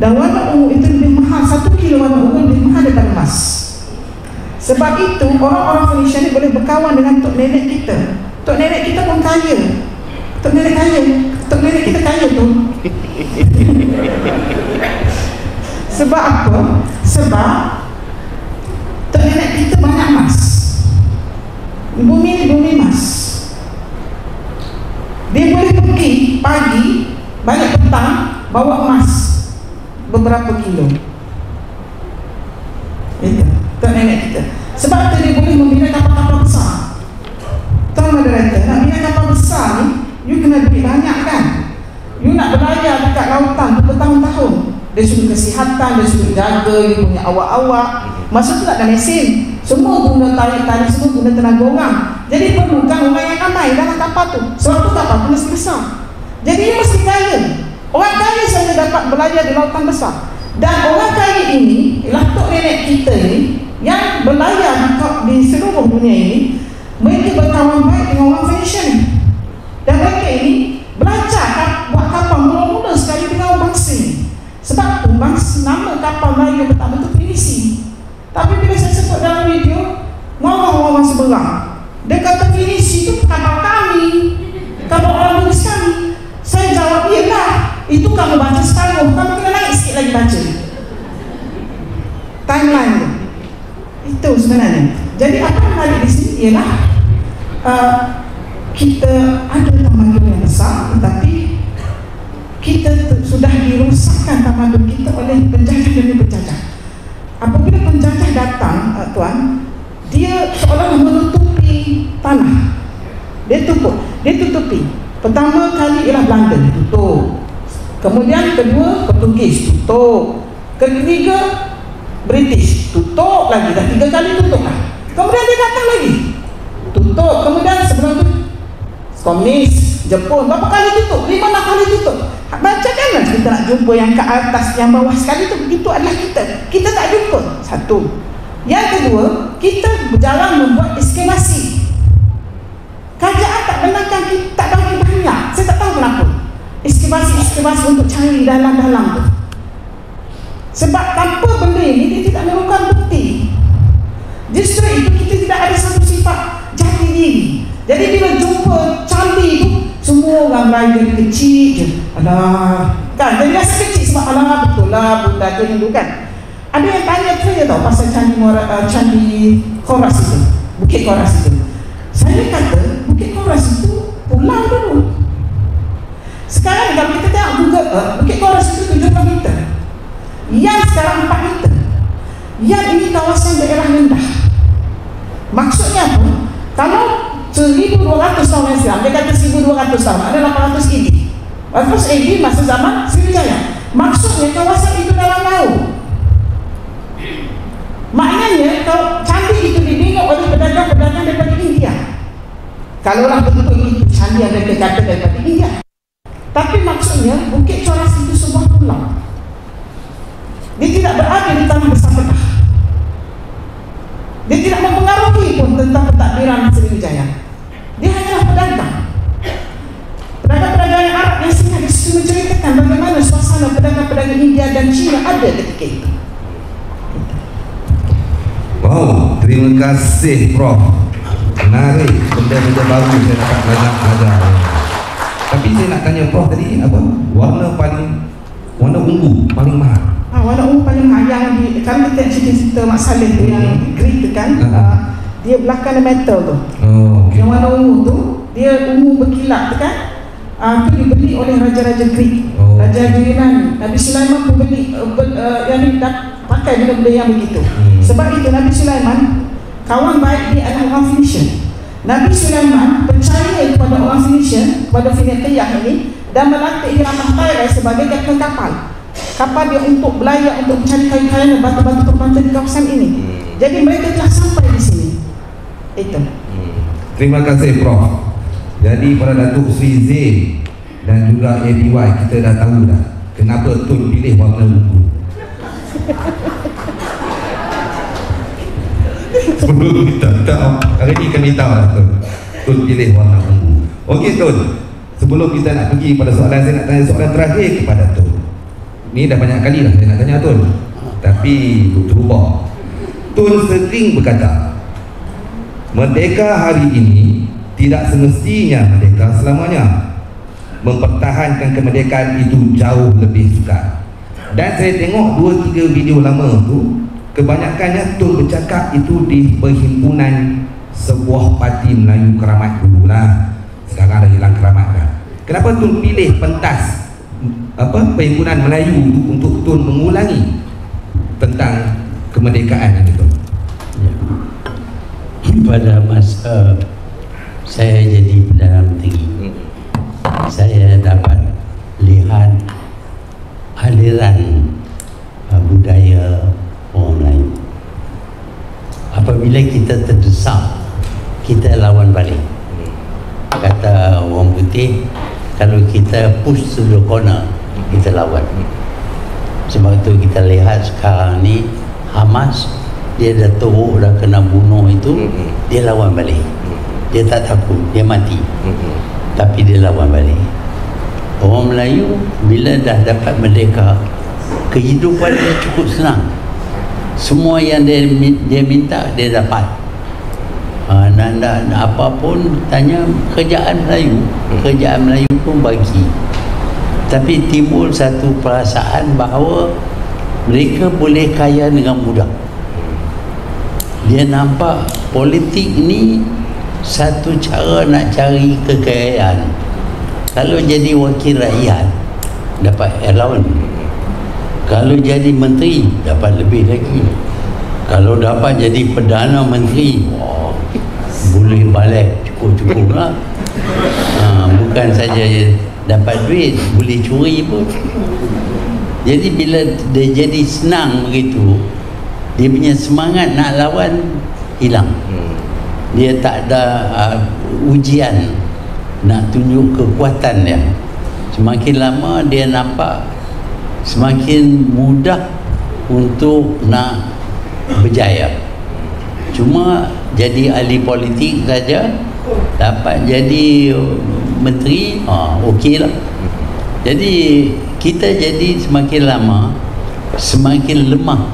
Dan warna ungu itu lebih mahal, 1 kilo warna ungu lebih mahal daripada emas. Sebab itu orang-orang Phoenician ini boleh berkawan dengan tok nenek kita. Tok nenek kita pun kaya. Tok nenek kita kaya tu. Sebab apa? Sebab tok nenek kita banyak emas. Bumi emas. Dia boleh pergi pagi, balik petang, bawa emas beberapa kilo. Itu tok nenek kita. Sebab tu dia boleh membina kapal-kapal besar. Tuan moderator, nak bina kapal besar ni, you kena duit banyak kan? You nak berlayar dekat lautan bertahun-tahun. Dari sudut kesihatan, dari sudut jaga, dia punya awak-awak. Masa tu tak ada mesin, semua guna tarik-tarik, semua guna tenaga orang. Jadi perlukan orang yang ramai dalam kapal tu. Sebab tu kapal tu mesti besar. Jadi dia mesti kaya. Orang kaya saja dapat berlayar di lautan besar. Dan orang kaya ini ialah tok nenek kita ni yang berlayar di seluruh dunia ini. Mereka berkawan baik dengan orang Phoenician. Dan mereka ini belajar buat kapal mula-mula sekali dengan orang bangsa ni. Sebab tu nama kapal Melayu yang pertama tu Fenisi. Tapi bila saya sebut dalam video, orang seberang. Dia kata Fenisi tu kapal kami, kapal orang Bugis kami. Saya jawab, iyalah, itu kamu baca sekarang, kamu kena naik sikit lagi baca timeline tu. Itu sebenarnya. Jadi apa yang menarik di sini ialah kita ada tamadun yang besar, tetapi kita sudah dirosakkan tamadun kita oleh penjajah demi penjajah. Apabila penjajah datang, tuan, dia seolah menutupi tanah. Dia tutupi. Pertama kali ialah Belanda, tutup. Kemudian kedua Portugis, tutup. Ketiga British, tutup lagi. Dah 3 kali tutup lah. Kemudian dia datang lagi, tutup. Kemudian sebelum tu Komunis, Jepun, berapa kali tutup? 5-6 kali tutup. Bacakanlah, kita nak jumpa yang ke atas, yang bawah sekali tu. Itu adalah kita tak jumpa. Satu. Yang kedua, kita berjalan membuat eskalasi. Kerajaan tak benarkan kita, tak bagi banyak. Saya tak tahu kenapa. Eskalasi untuk cari dalam-dalam tu. Sebab tanpa benda ini, dia tidak memerlukan bukti. Justru itu kita tidak ada satu sifat jati diri. Jadi bila jumpa candi tu, semua orang lain jadi kecil je. Alah, kan? Jadi rasa kecil sebab alah betul lah Buddha tu Hindu kan. Ada yang tanya saya tahu pasal candi Koras itu, Bukit Koras itu. Saya kata Bukit Koras itu pulau dulu. Sekarang kalau kita tengok Google Earth, Bukit Koras itu 7 meter. Yang sekarang 4 meter. Yang ini kawasan daerah rendah. Maksudnya apa? Kalau 1200 tahun yang silam, dia kata 1200 tahun, ada 800 AD. 800 AD masa zaman Sriwijaya. Maksudnya kawasan itu dalam laut. Maknanya kalau candi itu dibangun oleh pedagang-pedagang daripada India. Kalaulah betul itu candi yang mereka kata daripada India. Tapi maksudnya Bukit Coras itu sebuah pulau. Dia tidak berada di tanah besar petah. Dia tidak mempengaruhi pun tentang pentadbiran Sriwijaya. Dia hanyalah pedagang. Pedagang-pedagang Arab yang singgah di situ menceritakan bagaimana suasana pedagang-pedagang India dan China ada ketika itu. Wow, terima kasih Prof. Menarik, benda-benda baru saya dapat banyak ajar. Tapi saya nak tanya Prof tadi apa? Warna ungu paling mahal. Warna ungu paling mahal yang kalau kita cerita Mak Saleh tu yang grid tu kan, dia belakang metal tu. Okay. Yang warna ungu tu, dia ungu berkilat tu kan. Itu dibeli oleh raja-raja Greek, Raja Yunani. Nabi Sulaiman pun beli yang pakai benda-benda yang begitu. Sebab itu Nabi Sulaiman, kawan baik dia adalah orang Phoenician. Nabi Sulaiman percaya kepada orang Phoenician, kepada Phoenician ini, dan melantik Hiram Al sebagai kapten kapal. Kapal dia untuk berlayar, untuk mencari kayu-kayu dan batu-batu terpantai di kawasan ini. Jadi mereka telah sampai di sini. Itu. Terima kasih Prof. Jadi pada Datuk Sri Zain dan juga ABY, kita dah tahu dah kenapa Tun pilih warna ungu. Sebelum kita tahu, hari ini kami tahu lah Tun pilih warna ungu. Okey Tun, sebelum kita nak pergi pada soalan, saya nak tanya soalan terakhir kepada Tun. Ni dah banyak kali lah saya nak tanya Tun, tapi berubah. Tun sering berkata merdeka hari ini tidak semestinya merdeka selamanya. Mempertahankan kemerdekaan itu jauh lebih sukar. Dan saya tengok 2-3 video lama tu, kebanyakannya Tun bercakap itu di perhimpunan sebuah parti Melayu Keramat dulu lah. Sekarang dah hilang Keramat dah. Kenapa Tun pilih pentas perhimpunan Melayu itu untuk Tun mengulangi tentang kemerdekaan itu? Pada masa saya jadi Perdana Menteri, saya dapat 5 melihat aliran budaya orang Melayu. Apabila kita terdesak, kita lawan balik. Kata orang putih, kalau kita push to the corner, kita lawan. Sebab itu kita lihat sekarang ni Hamas, dia dah teruk, dah kena bunuh itu, dia lawan balik. Dia tak takut, dia mati, tapi dia lawan balik. Orang Melayu bila dah dapat merdeka, kehidupan dia cukup senang. Semua yang dia minta, dia dapat. Nak apa pun tanya kerjaan Melayu, kerjaan Melayu pun bagi. Tapi timbul satu perasaan bahawa mereka boleh kaya dengan mudah. Dia nampak politik ni satu cara nak cari kekayaan. Kalau jadi wakil rakyat, dapat allowance. Kalau jadi menteri, dapat lebih lagi. Kalau dapat jadi Perdana Menteri, boleh balik cukup-cukup lah. Bukan saja dapat duit, boleh curi pun. Jadi bila dia jadi senang begitu, dia punya semangat nak lawan hilang. Dia tak ada ujian nak tunjuk kekuatan dia. Semakin lama dia nampak semakin mudah untuk nak berjaya. Cuma jadi ahli politik saja, dapat jadi menteri, okey lah. Jadi kita jadi semakin lama semakin lemah,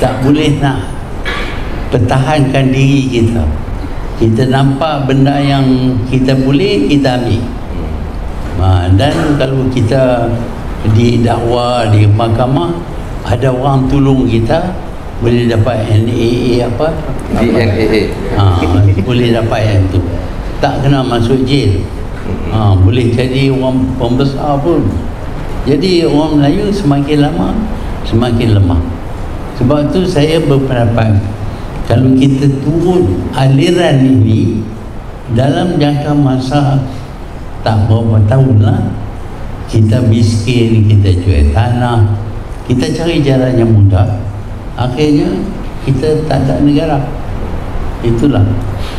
tak boleh nak pertahankan diri kita. Kita nampak benda yang kita boleh, kita ambil. Dan kalau kita didakwa di mahkamah, ada orang tolong kita, boleh dapat NAA apa? DNAA. Boleh dapat yang tu. Tak kena masuk jail. Boleh jadi orang pembesar pun. Jadi orang Melayu semakin lama semakin lemah. Sebab tu saya berpendapat, kalau kita turun aliran ini dalam jangka masa tak berapa tahun lah, kita miskin, kita jual tanah, kita cari jalan yang mudah, akhirnya kita tak ada negara. Itulah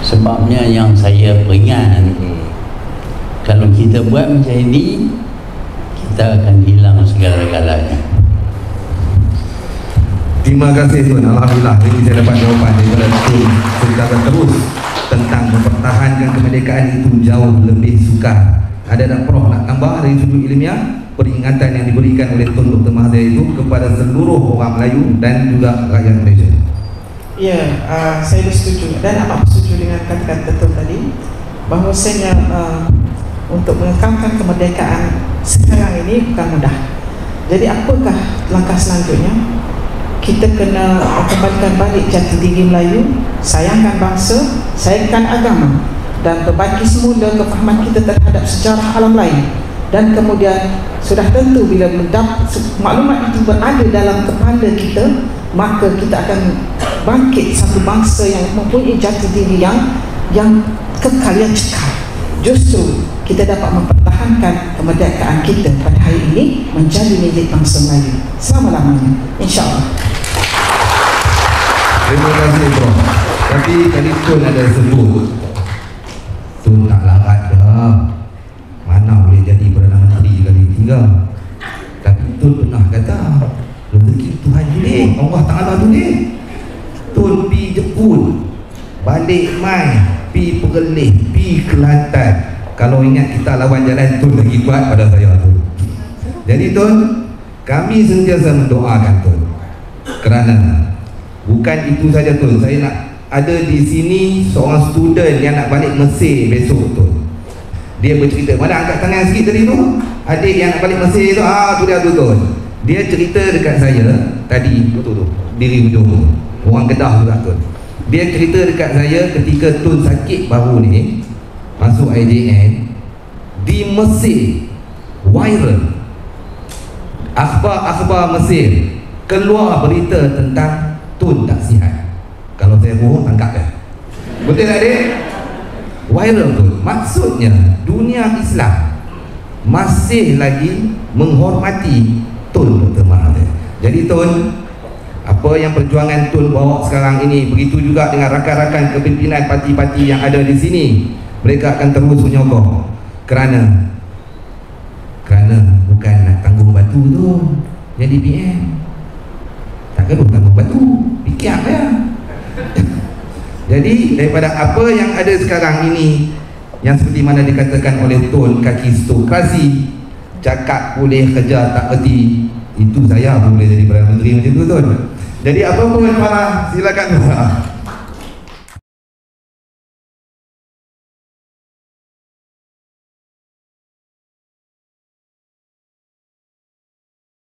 sebabnya yang saya peringat, kalau kita buat macam ini, kita akan hilang segala-galanya. Terima kasih Tuan. Alhamdulillah, ini saya dapat jawapan daripada Tuan secara terus tentang mempertahankan kemerdekaan itu jauh lebih sukar. Ada tak Prof nak tambah dari sudut ilmiah peringatan yang diberikan oleh Tun Dr. Mahathir itu kepada seluruh orang Melayu dan juga rakyat Malaysia? Ya, saya bersetuju dan amat bersetuju dengan kata-kata Tun tadi, bahawasanya untuk mengekalkan kemerdekaan sekarang ini bukan mudah. Jadi apakah langkah selanjutnya? Kita kena kembalikan balik jati diri Melayu, sayangkan bangsa, sayangkan agama, dan perbaiki semula kefahaman kita terhadap sejarah alam lain. Dan kemudian sudah tentu bila maklumat itu berada dalam kepala kita, maka kita akan bangkit satu bangsa yang mempunyai jati diri yang kekal, yang cekal. Justru kita dapat mempertahankan kemerdekaan kita pada hari ini menjadi milik bangsa Melayu selama-lamanya, insya-Allah. Terima kasih Prof. Tapi tadi Tun ada sebut, Tun tak larat dah, mana boleh jadi Perdana Menteri kali 3. Tapi Tun pernah kata rezeki Tuhan tulis, Allah Ta'ala tulis. Tun pi Jepun, balik mai, pi Perlis, pi Kelantan. Kalau ingat kita lawan jalan, Tun lagi kuat pada saya tu. Jadi Tun, kami sentiasa mendoakan Tun, kerana bukan itu saja Tun, saya nak ada di sini seorang student yang nak balik Mesir besok Tun. Dia bercerita, mana angkat tangan sikit tadi tu, adik yang nak balik Mesir tu, tu dia tu Tun. Dia cerita dekat saya tadi tu, diri ujung tu, orang Kedah juga Tun. Dia cerita dekat saya ketika Tun sakit baru ni, masuk IJN di Mesir, viral akhbar Mesir, keluar berita tentang Tun tak sihat. Kalau saya bohong, tangkap kan? Betul tak adik? Viral tu. Maksudnya dunia Islam masih lagi menghormati Tun Dr. Mahathir. Jadi Tun, apa yang perjuangan Tun bawa sekarang ini, begitu juga dengan rakan-rakan kepimpinan parti-parti yang ada di sini, mereka akan terus menyokong. Kerana bukan nak tanggung batu tu jadi PM, takkan bukan tanggung batu, fikir ya. Jadi daripada apa yang ada sekarang ini, yang seperti mana dikatakan oleh Tun, kaki stokrasi, cakap boleh, kerja tak erti, itu saya boleh jadi Perdana Menteri macam tu Tun. Jadi apa pun Farah, silakan.